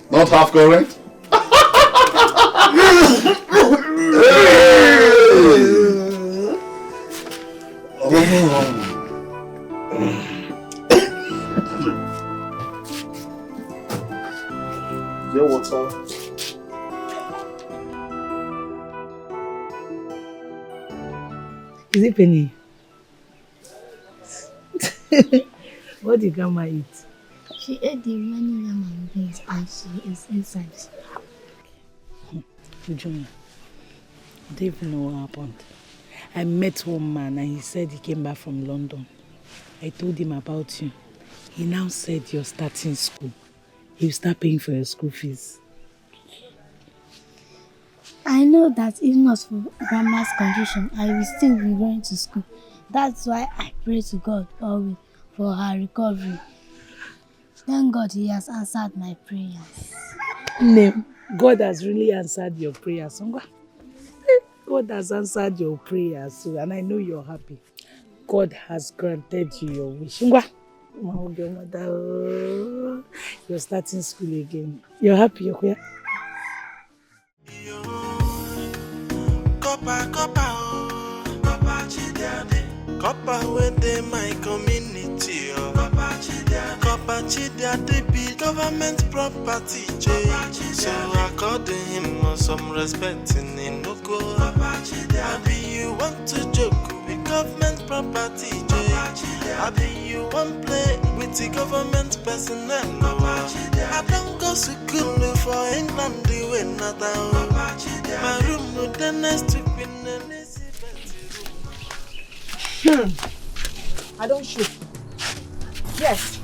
Get water. Is it Penny? What did Grandma eat? She ate the remaining yam and beans and she is inside. Junior, I don't even know what happened. I met one man and he said he came back from London. I told him about you. He now said you're starting school. He'll start paying for your school fees. I know that if not for Grandma's condition, I will still be going to school. That's why I pray to God always for her recovery. Thank God he has answered my prayers. No, God has really answered your prayers. God has answered your prayers, and I know you're happy. God has granted you your wish. You're starting school again. You're happy, you're here? Copper within my community. Copper Chidiade be government property. So according him some respect in Inoko. Abi you want to joke with government property. Abi you want play with the government personnel. I don't go to school for England the way not down. My room with the next week with I don't shoot. Yes.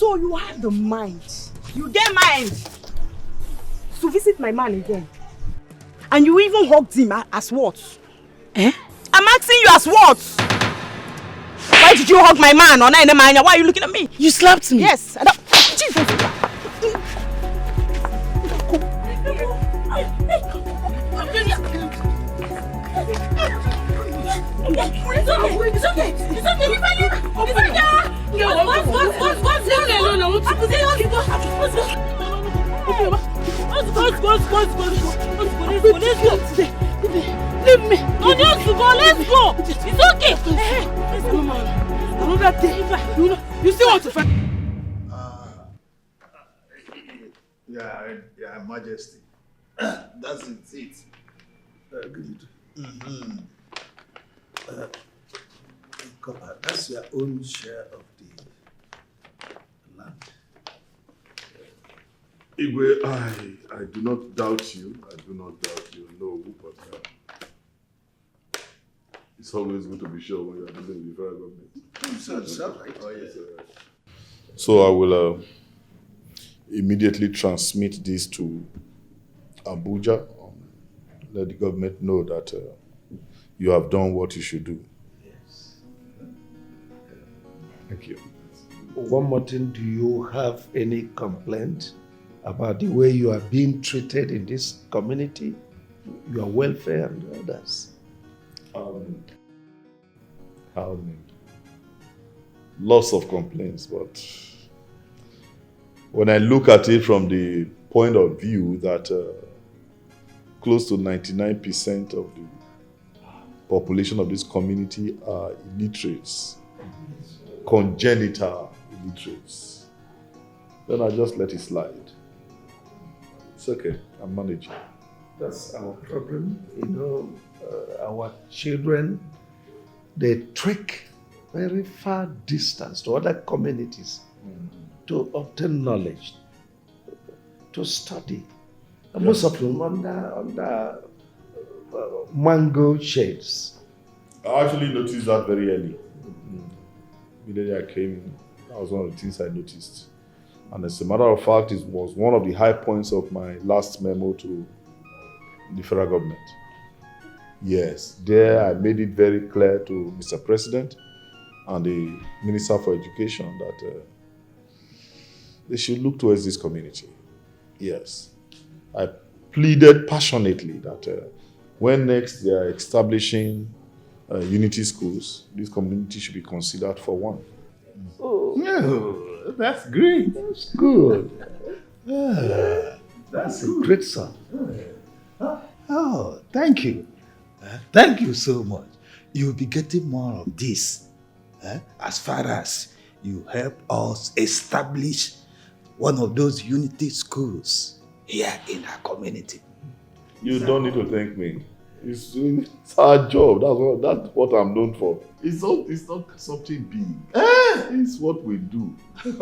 So you have the mind. You get mind to visit my man again. And you even hugged him as what? Eh? I'm asking you as what? Why did you hug my man? Why are you looking at me? You slapped me? Yes. I don't... Jesus. It's okay. Leave me. No, let's go. It's okay. Another day. You still want to fight? Yeah, Majesty. That's it. Good. Copper, that's your own share of the land. Igwe, I do not doubt you. No, but it's always good to be sure when you are dealing with the federal government. Is that right? Oh, yes. So I will immediately transmit this to Abuja. Let the government know that you have done what you should do. Yes. Thank you. One more thing, do you have any complaint about the way you are being treated in this community? Your welfare and others? Lots of complaints, but when I look at it from the point of view that close to 99% of the population of this community are illiterates, congenital illiterates, then I just let it slide. It's okay, I'm managing. That's our problem. Our children, they trek very far distance to other communities to obtain knowledge, to study. And most of them under mango shades. I actually noticed that very early. Immediately I came in, that was one of the things I noticed. And as a matter of fact, it was one of the high points of my last memo to the federal government. Yes, there I made it very clear to Mr. President and the Minister for Education that they should look towards this community. Yes. I pleaded passionately that when next they are establishing unity schools, this community should be considered for one. Oh, that's great. That's good. That's a great son. Oh, thank you. Thank you so much. You'll be getting more of this as far as you help us establish one of those unity schools here in our community. You don't need to thank me. It's our job. That's what I'm known for. It's not something big. It's what we do. It's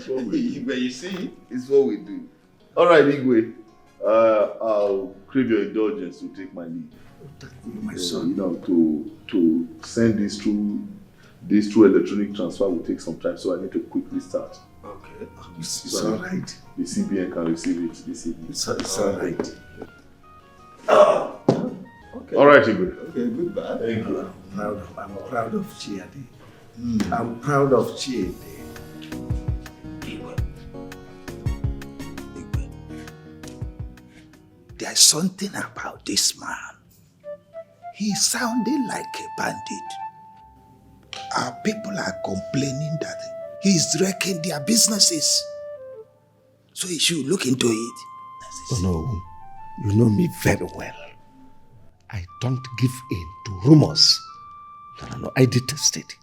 what we do. But you see, it's what we do. All right, Igwe. I'll crave your indulgence to take my leave. My son. To send this through electronic transfer will take some time, so I need to quickly start. Okay. It's all right. The CBN can receive it this evening. It's all right. Okay. All right, Igwe. Okay, goodbye. Thank you. I'm proud of Chiadi. I'm proud of Chiadi. There's something about this man. He's sounding like a bandit. Our people are complaining that he's wrecking their businesses. So he should look into it. Oh no, you know me very well. I don't give in to rumors. No, I detest it.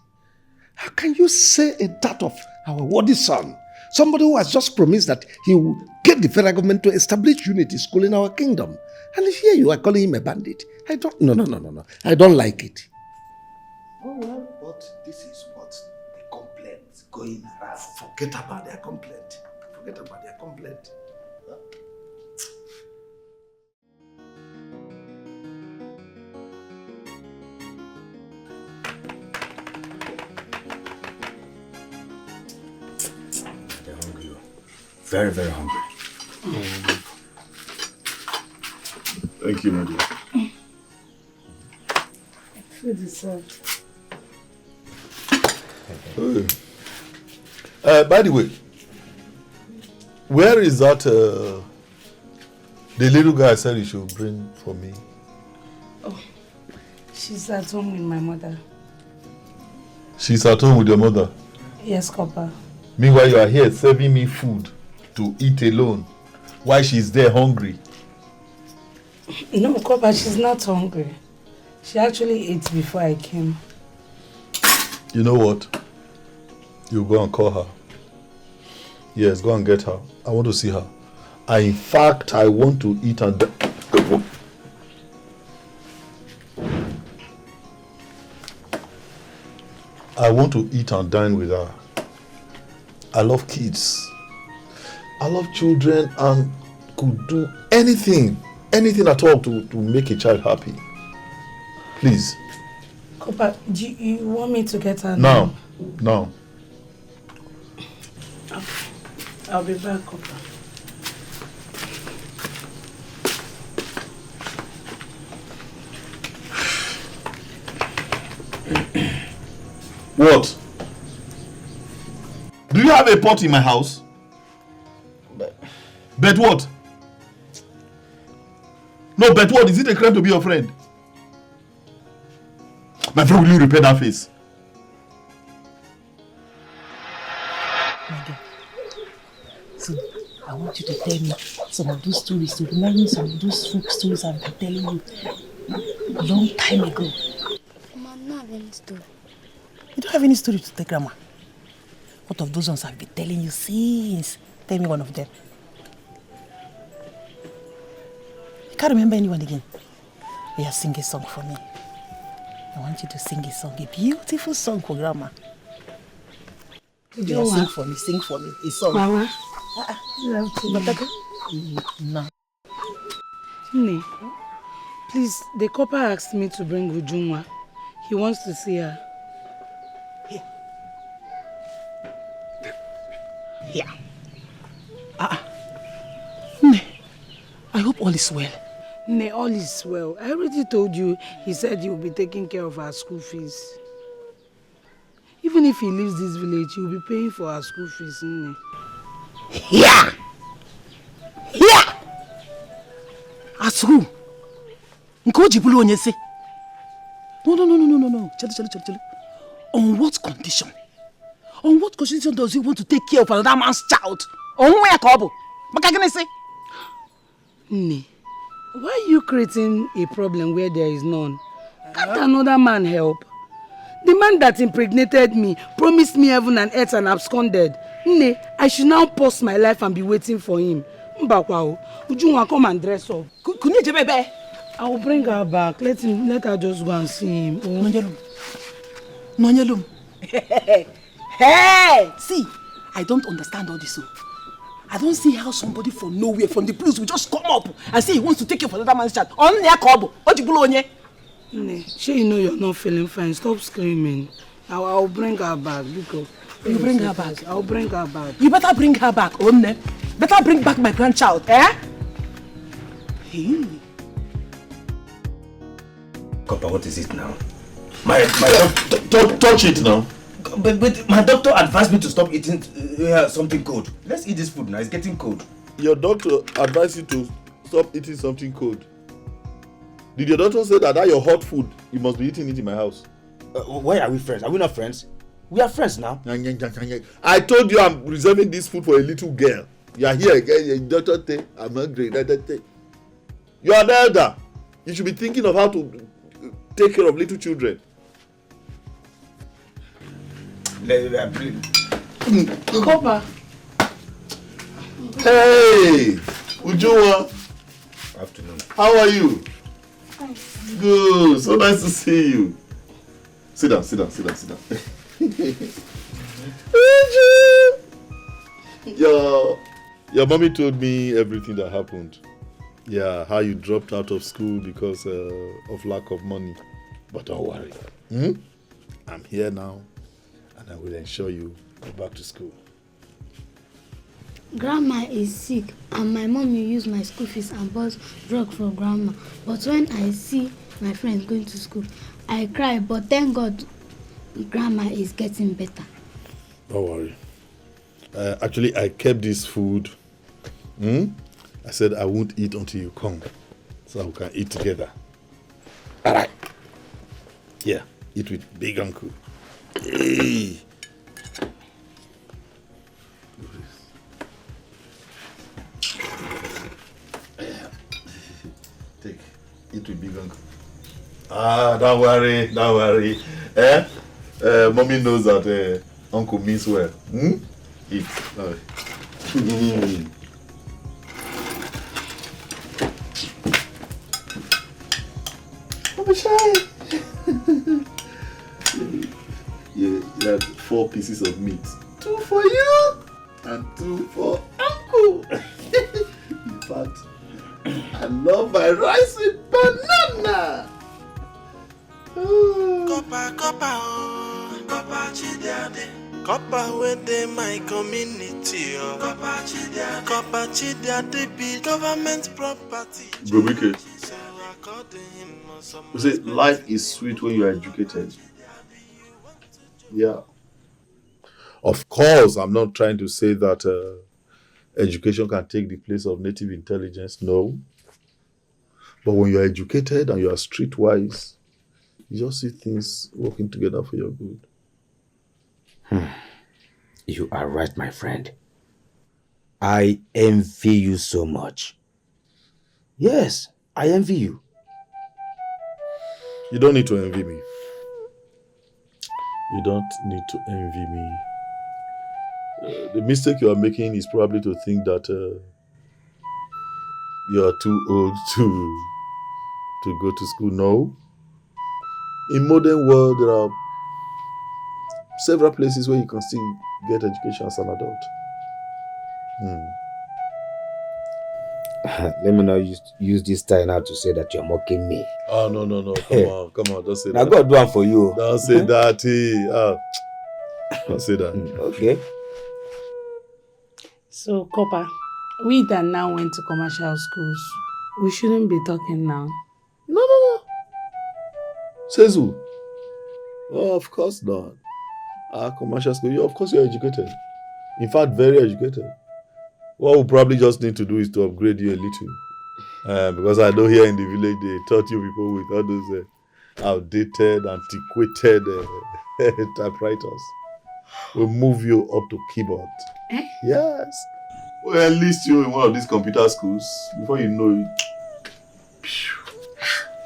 How can you say that of our worthy son? Somebody who has just promised that he will get the federal government to establish unity school in our kingdom. And here you are calling him a bandit. No. I don't like it. Oh well, but this is what the complaints going around. Forget about their complaint. very, very hungry. Thank you, my dear. Food is served. By the way, where is that the little guy I said you should bring for me? Oh, she's at home with my mother. She's at home with your mother? Yes, Copper. Meanwhile, you are here serving me food to eat alone while she's there hungry. No, Copper, she's not hungry. She actually ate before I came. You know what? You go and call her. Yes, go and get her. I want to see her. In fact, I want to eat and... I want to eat and dine with her. I love kids. I love children and could do anything at all to make a child happy. Please. Copper, do you want me to get her now? Now. I'll be back, Copper. What? Do you have a pot in my house? Bet what? No, bet what? Is it a crime to be your friend? My friend, will you repair that face? My dear, see, I want you to tell me some of those stories, to remind me some of those folk stories I've been telling you a long time ago. Mama, I don't have any story. You don't have any story to tell Grandma? What of those ones I've been telling you since? Tell me one of them. You can't remember anyone again. Yeah, sing a song for me. I want you to sing a song, a beautiful song for Grandma. Yeah, sing for me, a song. Mama. No. Nee, please, the copper asked me to bring Ujunwa. He wants to see her. Yeah. Nee, I hope all is well. Nee, all is well. I already told you, he said he will be taking care of her school fees. Even if he leaves this village, he will be paying for her school fees. Nee. Yeah! Yeah! As who? Nkoji Bulu Onyese. No. Chale. On what condition? On what condition does he want to take care of another man's child? On where, Kobo? What can I say? Nee, why are you creating a problem where there is none? Can't another man help? The man that impregnated me promised me heaven and earth and absconded. Nee, I should now pause my life and be waiting for him. Mbakwao, Ujunwa, come and dress up. Kunye bebe. I will bring her back. Let her just go and see him. Oh. Nonyelum. Hey! See, I don't understand all this. I don't see how somebody from nowhere, from the blues, will just come up and say he wants to take you for another man's child. On their kobo. Nee, sure you know you're not feeling fine. Stop screaming. I'll bring her back. Because you bring her back? I'll bring her back. You better bring her back, Onne. Better bring back my grandchild, eh? Hey. Copper, what is it now? Touch it now. But my doctor advised me to stop eating something cold. Let's eat this food now. It's getting cold. Your doctor advised you to stop eating something cold. Did your doctor say that your hot food, you must be eating it in my house? Why are we friends? Are we not friends? We are friends now. I told you I'm reserving this food for a little girl. You are here again, doctor. I'm hungry. You are the elder. You should be thinking of how to take care of little children. Copper. Hey, Ujunwa. Afternoon. How How are you? Good. So nice to see you. Sit down. Your mommy told me everything that happened. Yeah, how you dropped out of school because of lack of money. But don't worry. I'm here now, and I will ensure you go back to school. Grandma is sick and my mom will use my school fees and buy drug for grandma. But when I see my friends going to school, I cry. But thank God, grandma is getting better. Don't worry. Actually, I kept this food. I said I won't eat until you come, so we can eat together. All right. Yeah, eat with big uncle. Hey. Take, eat with big uncle. Don't worry. Mommy knows that uncle means well. Eat. I'm shy. You had 4 pieces of meat. 2 for you and 2 for uncle. In fact, I love my rice with banana. Copper chidiade. Copper within my community. Copper chidiade be government property. Gobike. You say life is sweet when you are educated. Yeah. Of course, I'm not trying to say that education can take the place of native intelligence. No. But when you are educated and you are streetwise, you just see things working together for your good. You are right, my friend. I envy you so much. Yes, I envy you. You don't need to envy me. You don't need to envy me. The mistake you are making is probably to think that you are too old to go to school. No. In modern world, there are several places where you can still get education as an adult. Let me not use this time now to say that you're mocking me. Oh, no. Come on. Don't say Now that. God do one for you. Don't say that. Don't say that. Okay. So, Copper, we that now went to commercial schools, we shouldn't be talking now. No. Says who? Oh, of course not. Commercial school. Of course you're educated. In fact, very educated. What we probably just need to do is to upgrade you a little. Because I know here in the village they taught you people with all those outdated, antiquated typewriters. We'll move you up to keyboard. Yes. We'll enlist you in one of these computer schools. Before you know it,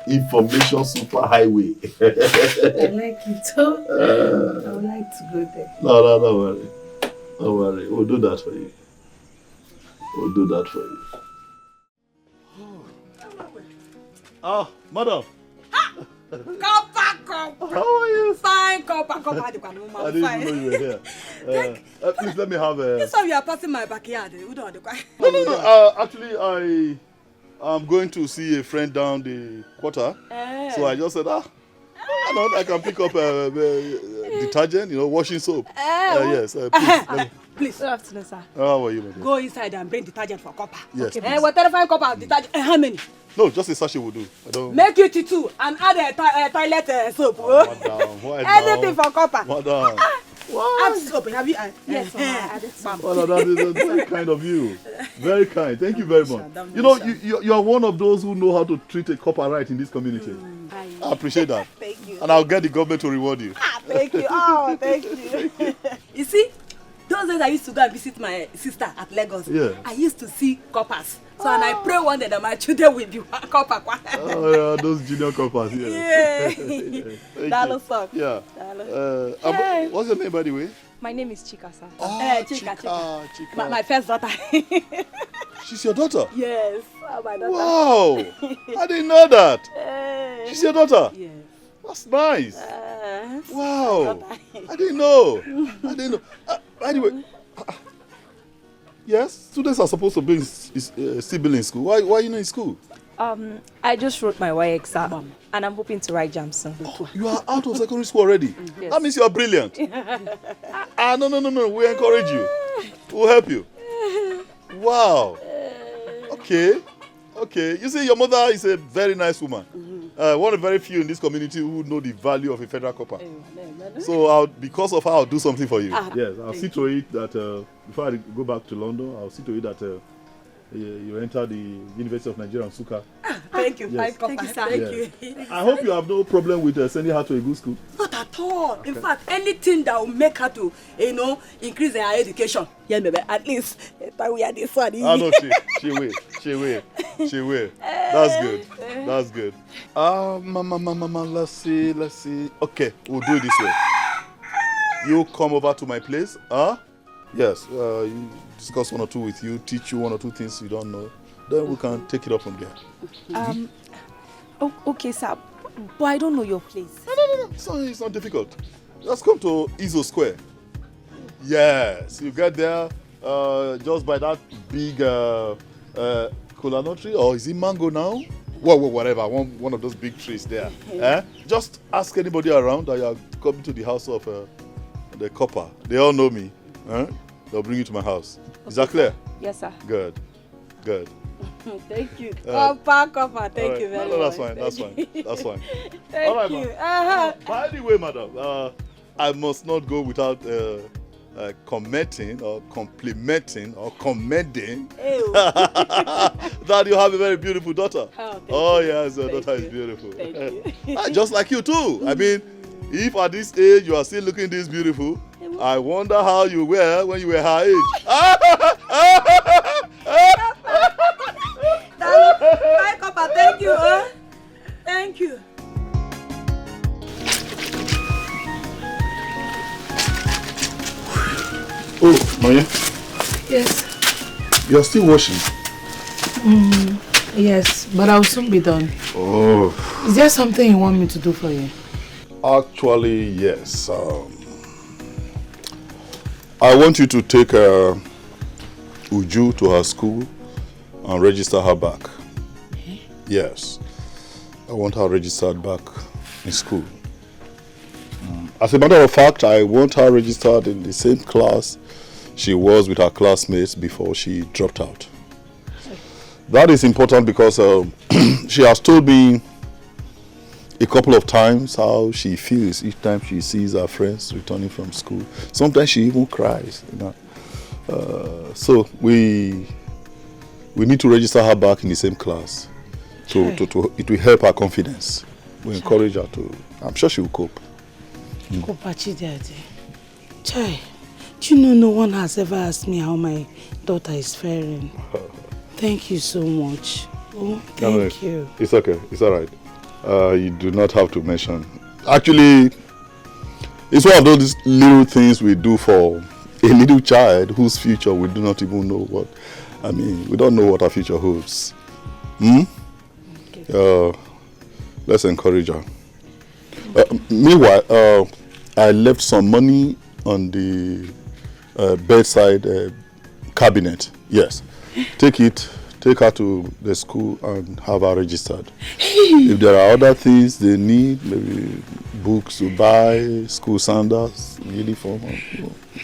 information super highway. I like it too. I would like to go there. No, don't worry. Don't worry. We'll do that for you. Madam. Copper. How are you? Fine, Copper. I didn't know you were here. Please let me have a... This time you are passing my backyard. No. Actually, I'm going to see a friend down the quarter. So I just said, I can pick up detergent, washing soap. Yes, please. Please. Good afternoon, sir. How are you, madam? Go inside and bring detergent for Copper. Yes, okay. Whatever fine Copper detergent. How many? No, just a sachet will do. I don't... Make it 2 and add a toilet soap. Madam, why anything for Copper. Madam. Add soap. Have you? Yes, Mama, I added some. Well, that is very kind of you. Very kind. Thank you very much. You are one of those who know how to treat a copper right in this community. I appreciate that. Thank you. And I'll get the government to reward you. Thank you. Oh, thank you. You see, those days I used to go and visit my sister at Lagos. Yeah. I used to see coppers. So and I pray one day that my children will be copper. Oh yeah, those junior coppers. Yeah. That looks up. Yeah. What's your name, by the way? My name is Chika, sir. Chika. My first daughter. She's your daughter? Yes, my daughter. Wow. I didn't know that. She's your daughter? Yes. That's nice. Wow. I didn't know. By the way, yes, students are supposed to be still in school. Why are you not in school? I just wrote my YX exam and I'm hoping to write JAMB soon. Oh, you are out of secondary school already? Yes. That means you are brilliant. No. We encourage you. We'll help you. Wow. Okay. Okay. You see, your mother is a very nice woman. One of the very few in this community who know the value of a federal copper. So because of her, I'll do something for you. Yes, I'll see to it that before I go back to London, I'll see to it that you enter the University of Nigeria, Nsukka. Thank you. Yes. Thank you, sir. Thank you. I hope you have no problem with sending her to a good school. Not at all. Okay. In fact, anything that will make her to, increase her education. Yeah, maybe at least we are this one. Ah, no, she will. That's good. That's good. Mama, let's see. Okay, we'll do it this way. You come over to my place, huh? Yes, you discuss one or two with you, teach you one or two things you don't know. Then we can take it up from there. Okay, sir. But I don't know your place. No. It's not difficult. Just come to Izo Square. Yes, you get there just by that big kola nut tree, or is it mango now? Whatever, one of those big trees there. Just ask anybody around that you are coming to the house of the copper. They all know me. They'll bring you to my house. Okay. Is that clear? Yes, sir. Good. Thank you. Copper. Thank you very much. That's fine. Thank all right, you. By the way, madam, I must not go without commenting or complimenting or commending that you have a very beautiful daughter. Yes, your daughter is beautiful. Thank you. Just like you too. I mean, if at this age you are still looking this beautiful, I wonder how you were when you were her age. Bye, Copper. Thank you. Thank you. Oh, Maya. Yes. You're still washing? Yes, but I'll soon be done. Oh. Is there something you want me to do for you? Actually, yes. I want you to take Uju to her school and register her back. Yes. I want her registered back in school. As a matter of fact, I want her registered in the same class she was with her classmates before she dropped out. That is important because she has told me a couple of times how she feels each time she sees her friends returning from school. Sometimes she even cries. So we need to register her back in the same class. It will help her confidence. We encourage her to. I'm sure she will cope. Chai, do you know no one has ever asked me how my daughter is faring? Thank you so much. Thank you. It's okay. It's all right. You do not have to mention. Actually, it's one of those little things we do for a little child whose future we do not even know what. I mean, we don't know what our future holds. Okay. Let's encourage her. Meanwhile, I left some money on the bedside cabinet. Yes. Take her to the school and have her registered. If there are other things they need, maybe books to buy, school sandals, uniform,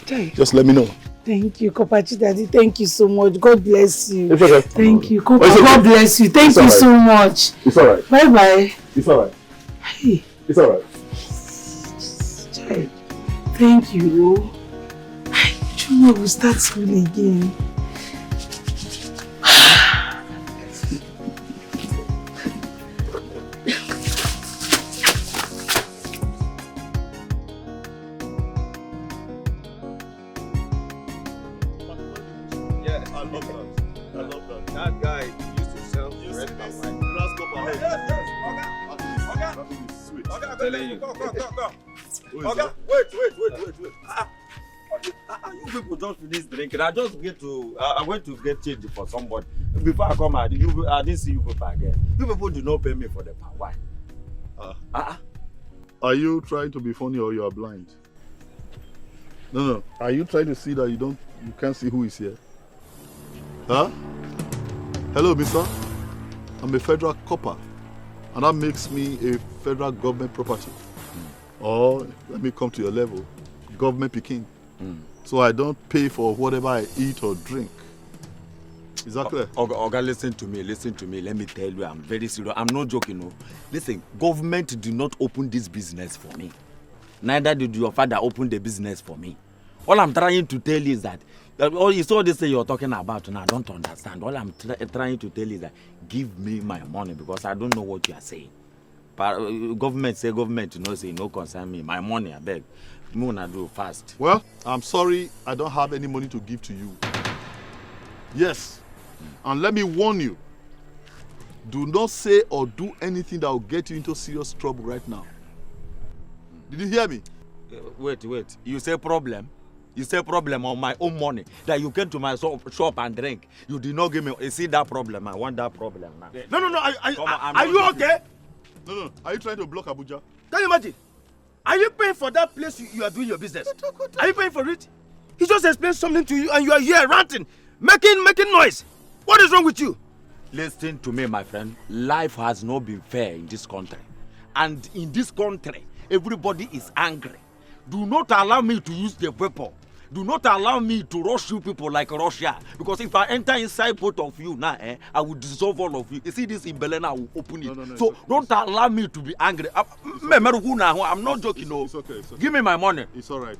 just let me know. Thank you, Kopachi Daddy. Thank you so much. God bless you. It's okay. Thank you, Kopa. God bless you. Thank you so much. It's all right. Bye-bye. It's all right. Hey. It's all right. Thank you. Tomorrow we'll start school again. That guy used to sell red and white. I'm telling you. Okay, wait. You people just finish drinking. I went to get change for somebody. Before I come out, I didn't see you people again. You people do not pay me for the power. Why? Are you trying to be funny or you are blind? No. Are you trying to see that you can't see who is here? Huh? Hello, mister. I'm a federal copper. And that makes me a federal government property. Or, let me come to your level, government picking. So I don't pay for whatever I eat or drink. Is that clear? Oga, listen to me. Let me tell you, I'm very serious. I'm not joking, no. Listen, government did not open this business for me. Neither did your father open the business for me. All I'm trying to tell you is that, it's all this thing you're talking about, and I don't understand. All I'm trying to tell you is that, give me my money, because I don't know what you are saying. Government say government, you know, say no concern me. My money, I beg. I do fast. Well, I'm sorry, I don't have any money to give to you. Yes, and let me warn you, do not say or do anything that will get you into serious trouble right now. Did you hear me? Wait. You say problem? You say problem on my own money that you came to my shop and drink. You did not give me. You see that problem? I want that problem now. No. Are you okay? No. Are you trying to block Abuja? Can you imagine? Are you paying for that place you are doing your business? Are you paying for it? He just explained something to you and you are here ranting, making noise. What is wrong with you? Listen to me, my friend. Life has not been fair in this country. And in this country, everybody is angry. Do not allow me to use the weapon. Do not allow me to rush you people like Russia. Because if I enter inside both of you now, I will dissolve all of you. You see this in Berlin, I will open it. No, so don't allow me to be angry. I'm not joking. It's okay. Give me my money. It's all right.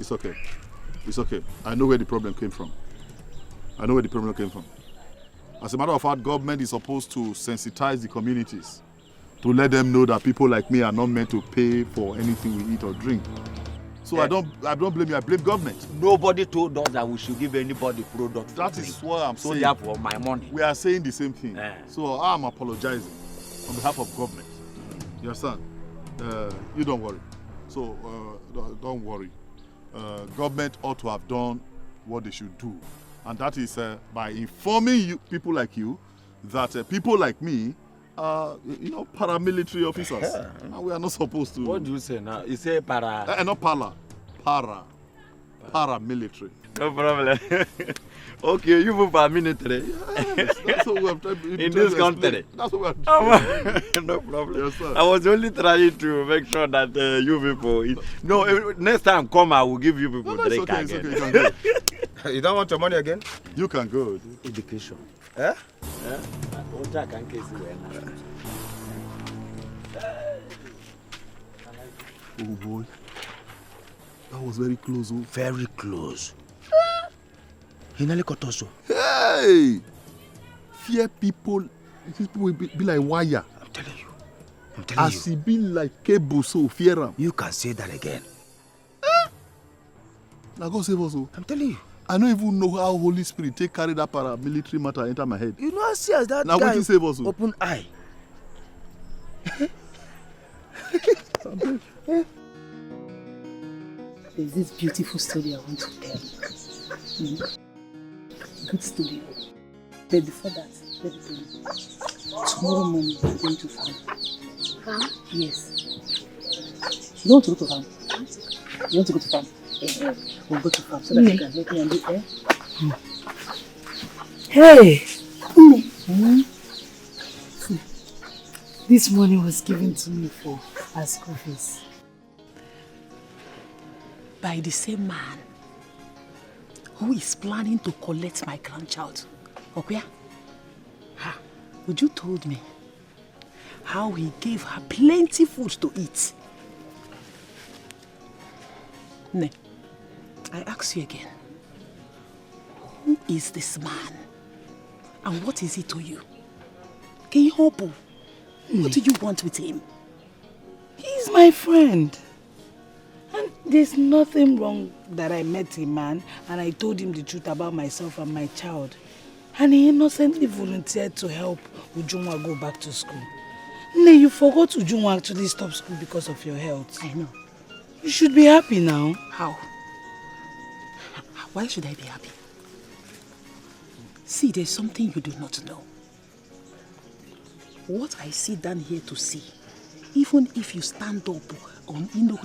It's okay. I know where the problem came from. As a matter of fact, government is supposed to sensitize the communities to let them know that people like me are not meant to pay for anything we eat or drink. So I don't blame you, I blame government. Nobody told us that we should give anybody product. That is what I'm saying. So therefore, my money. We are saying the same thing. So I'm apologizing on behalf of government. You understand? You don't worry. So don't worry. Government ought to have done what they should do. And that is by informing you, people like you, that people like me are, paramilitary officers. And we are not supposed to. What do you say now? You say para? Not paramilitary. No problem. Okay, you move paramilitary. That's what we have tried in this country. That's what we have tried. No problem. Yes, sir. I was only trying to make sure that you people. Next time come, I will give you people drink again. It's okay. You can go. You don't want your money again? You can go. Education. Eh? Oh boy, that was very close. Oh. Very close. He nearly got us. Hey! Fear people will be like wire. I'm telling you. As he be like cable, so fear him. You can say that again. Now God save us. Oh. I'm telling you. I don't even know how Holy Spirit take carry that paramilitary matter enter my head. You know, I see as that now guy save us. Open eye. There's this beautiful story I want to tell. Good story. But before that, let me tell you. Tomorrow morning we're going to farm. Farm? Yes. You want to go to farm? You want to go to farm? Yeah. We'll go to farm so that you can help me and do air. Hey! This money was given to me for our school fees. By the same man who is planning to collect my grandchild. Okay? Would you told me how he gave her plenty food to eat? Ne, I ask you again. Who is this man? And what is he to you? Can you help him? What do you want with him? He's my friend. And there's nothing wrong that I met a man and I told him the truth about myself and my child. And he innocently volunteered to help Ujunwa go back to school. Ne, you forgot Ujunwa actually stopped school because of your health. I know. You should be happy now. How? Why should I be happy? See, there's something you do not know. What I sit down here to see, even if you stand up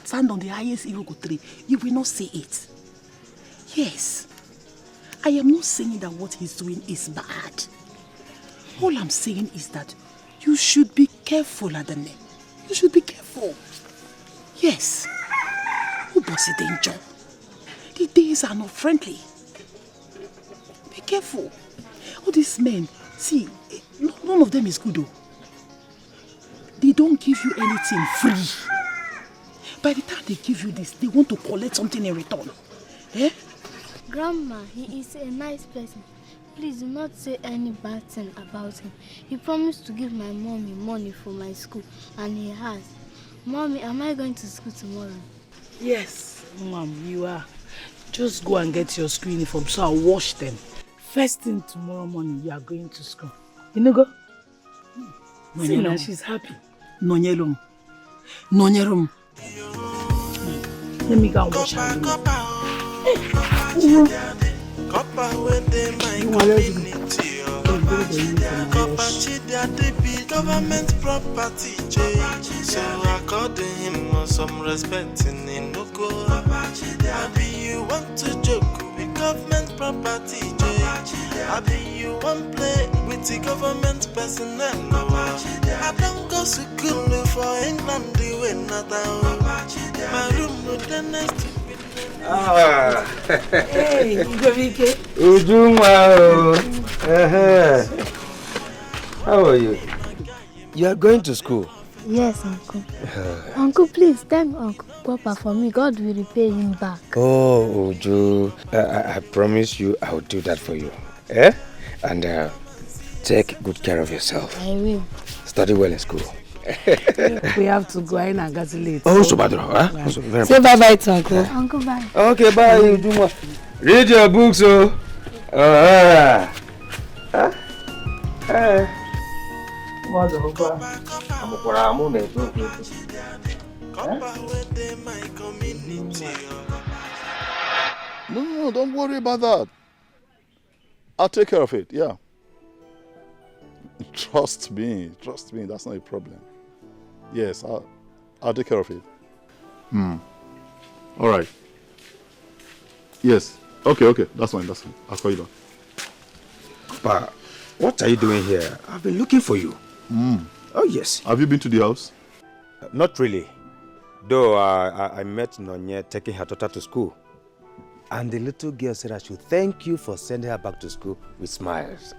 stand on the highest Iroko tree, you will not see it. Yes, I am not saying that what he's doing is bad. All I'm saying is that you should be careful, Adane. You should be careful. Yes. Who was it danger? The days are not friendly. Be careful. All these men, see, none of them is good though. They don't give you anything free. By the time they give you this, they want to collect something in return. Eh? Grandma, he is a nice person. Please do not say any bad thing about him. He promised to give my mommy money for my school, and he has. Mommy, am I going to school tomorrow? Yes, Mom, you are. Just go and get your school uniform so I'll wash them. First thing tomorrow morning, you are going to school. You know, go? See now, she's happy. Nonyerum. Nonyerum. Let me go and wash her. Government property, so according him some respect in Inoko. Abi you want to joke with government property, Abi you want play with the government personnel. I don't go to school for England, the way not my room with the next. Hey, Ugebe. Ujuma. How are you? You are going to school? Yes, Uncle. Uncle, please thank Uncle Papa for me. God will repay him back. Oh, Uju. I promise you I will do that for you. Eh? And take good care of yourself. I will. Study well in school. We have to go in and get late. Oh, so bad, huh? Yeah. Say bye-bye to Uncle. Uncle, bye. Okay, bye, Ujuma. Read your books, oh. No, don't worry about that. I'll take care of it, yeah. Trust me, that's not a problem. Yes, I'll take care of it. All right. Yes, okay, that's fine. I'll call you back. Papa, what are you doing here? I've been looking for you. Oh, yes. Have you been to the house? Not really. Though I met Nonye taking her daughter to school. And the little girl said I should thank you for sending her back to school with smiles.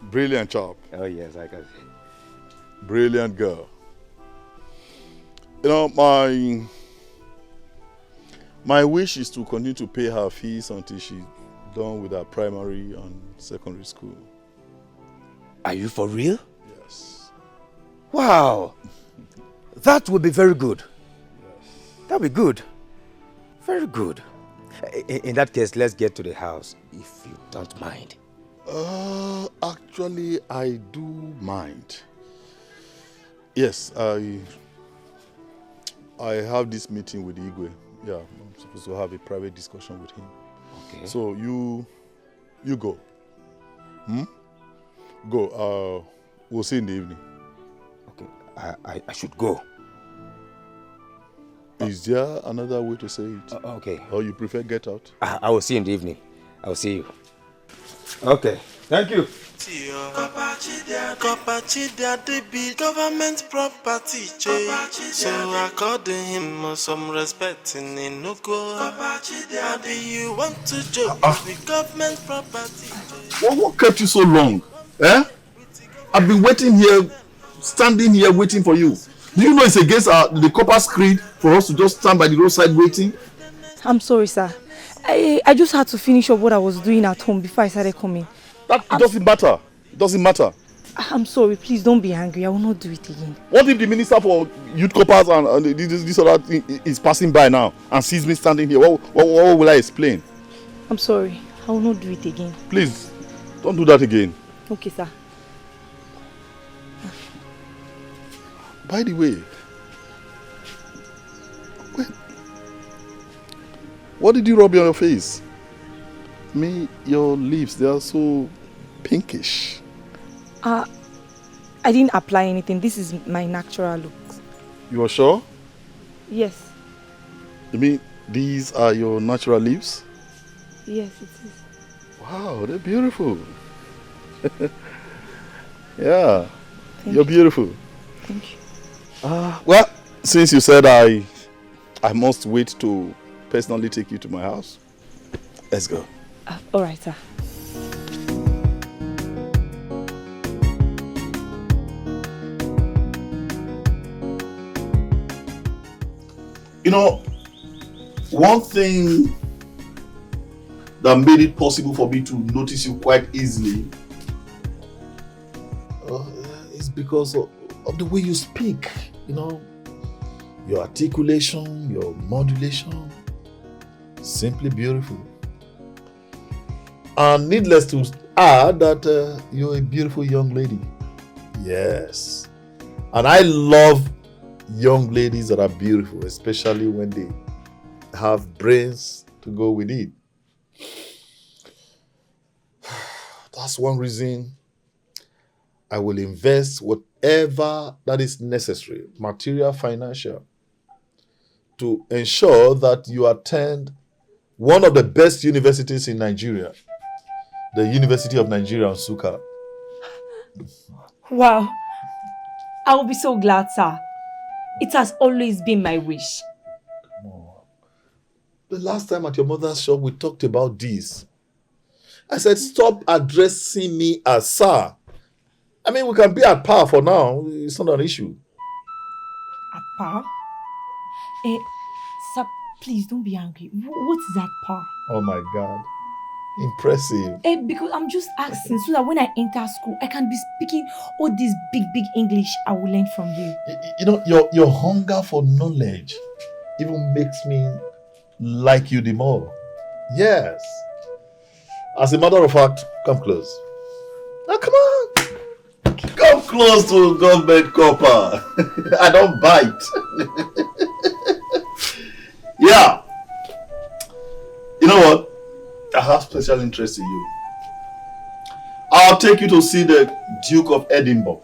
Brilliant job. Oh, yes, I can see. Brilliant girl. You know, my wish is to continue to pay her fees until she's done with her primary and secondary school. Are you for real? Yes. Wow. That would be very good. Yes. That would be good. Very good. In that case, let's get to the house, if you don't mind. Actually, I do mind. Yes, I have this meeting with Ugebe. Yeah, I'm supposed to have a private discussion with him. Okay. So you go. Go. We'll see in the evening. Okay. I should go. Is there another way to say it? Okay. Or you prefer get out? I will see you in the evening. I will see you. Okay. Thank you. Government property, so according him some respect in Inoko. Abi you want to joke with government property. What kept you so long? Eh? I've been waiting here, standing here waiting for you. Do you know it's against the copper creed for us to just stand by the roadside waiting? I'm sorry, sir. I just had to finish up what I was doing at home before I started coming. That doesn't matter. It doesn't matter. I'm sorry. Please don't be angry. I will not do it again. What if the minister for youth coppers and this other thing is passing by now and sees me standing here? What will I explain? I'm sorry. I will not do it again. Please, don't do that again. Okay, sir. By the way, what did you rub on your face? Your lips, they are so pinkish. I didn't apply anything. This is my natural look. You are sure? Yes. You mean these are your natural lips? Yes, it is. Wow, they're beautiful. Yeah, you're you. beautiful. Thank you. Well, since you said I must wait to personally take you to my house, let's go. All right, sir. You know, one thing that made it possible for me to notice you quite easily is because of the way you speak. You know, your articulation, your modulation, simply beautiful. And needless to add that you're a beautiful young lady. Yes. And I love young ladies that are beautiful, especially when they have brains to go with it. That's one reason I will invest whatever that is necessary, material, financial, to ensure that you attend one of the best universities in Nigeria, the University of Nigeria, Nsukka. Wow. I will be so glad, sir. It has always been my wish. Come on. The last time at your mother's shop, we talked about this. I said, stop addressing me as sir. I mean, we can be at par for now. It's not an issue. At par? Sir, please don't be angry. What is at par? Oh my God. Impressive. Because I'm just asking so that when I enter school, I can be speaking all this big English I will learn from you. You know, your hunger for knowledge even makes me like you the more. Yes. As a matter of fact, come close. Now, come on. Okay. Come close to government copper. I don't bite. Yeah. You know what? I have special interest in you. I'll take you to see the Duke of Edinburgh.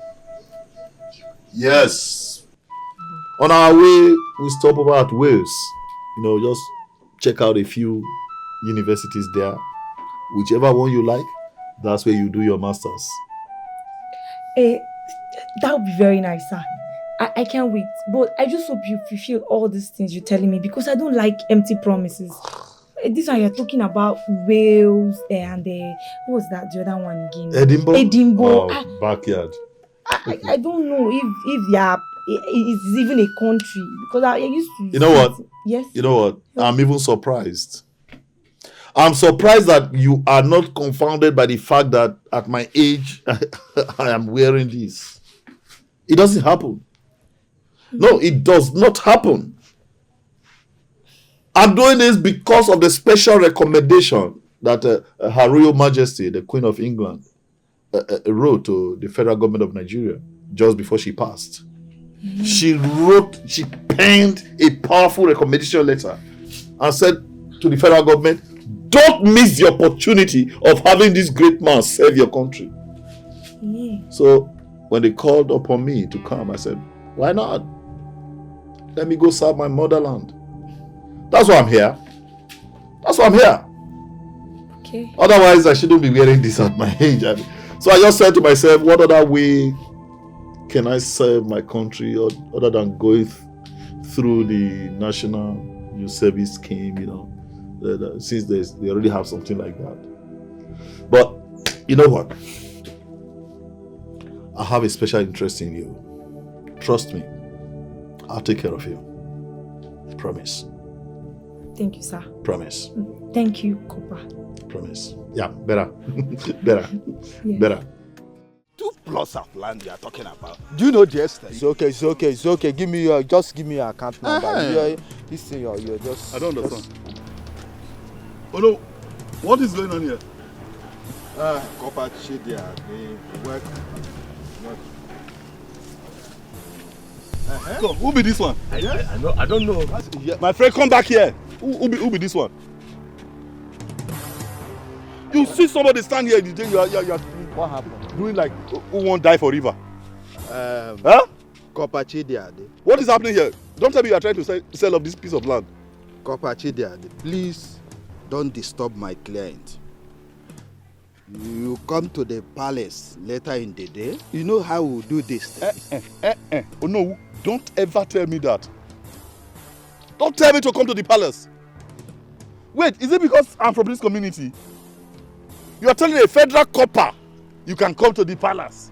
Yes. On our way, we stop over at Wales. You know, just check out a few universities there. Whichever one you like, that's where you do your masters. That would be very nice, sir. I can't wait. But I just hope you fulfill all these things you're telling me because I don't like empty promises. This one you're talking about Wales and what was that? The other one again? Edinburgh. Oh, backyard. I don't know if they are. It's even a country because I used to. You know what? Yes. You know what? I'm even surprised. I'm surprised that you are not confounded by the fact that at my age I am wearing this. It doesn't happen. No, it does not happen. I'm doing this because of the special recommendation that Her Royal Majesty, the Queen of England, wrote to the federal government of Nigeria just before she passed. She penned a powerful recommendation letter and said to the federal government, don't miss the opportunity of having this great man serve your country. So when they called upon me to come, I said, why not? Let me go serve my motherland. That's why I'm here. That's why I'm here. Okay. Otherwise, I shouldn't be wearing this at my age. So I just said to myself, what other way can I serve my country other than going through the National Youth Service Scheme, you know, since they already have something like that. But you know what? I have a special interest in you. Trust me. I'll take care of you. Promise. Thank you, sir. Promise. Thank you, Copper. Promise. Yeah, better. Better. Yeah. Better. 2 plots of land you are talking about. Do you know the estate? It's okay. Give me your account number. You're just. I don't understand. Oh no, what is going on here? Copper Chidia, they work. So, who be this one? I don't know. My friend, come back here. Who be this one? You see somebody stand here, you think you're What happened? doing like who won't die for river? Copper Chidia. What is happening here? Don't tell me you are trying to sell off this piece of land. Copper Chidia, please don't disturb my client. You come to the palace later in the day. You know how we do this. Oh no, don't ever tell me that. Don't tell me to come to the palace. Wait, is it because I'm from this community? You are telling a federal copper you can come to the palace.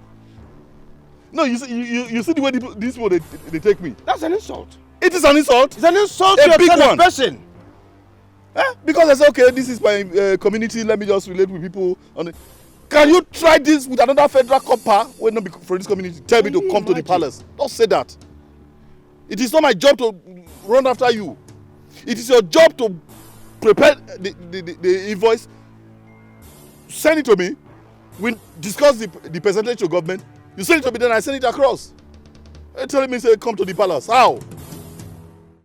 No, you see the way these people they take me. That's an insult. It is an insult. It's an insult A to big your one. person. Because I say, okay, this is my community, let me just relate with people. Can you try this with another federal copper when not for this community? Tell me to come to the palace. Don't say that. It is not my job to run after you. It is your job to prepare the invoice, send it to me, we discuss the percentage to government, you send it to me, then I send it across. You're telling me, say, come to the palace. How?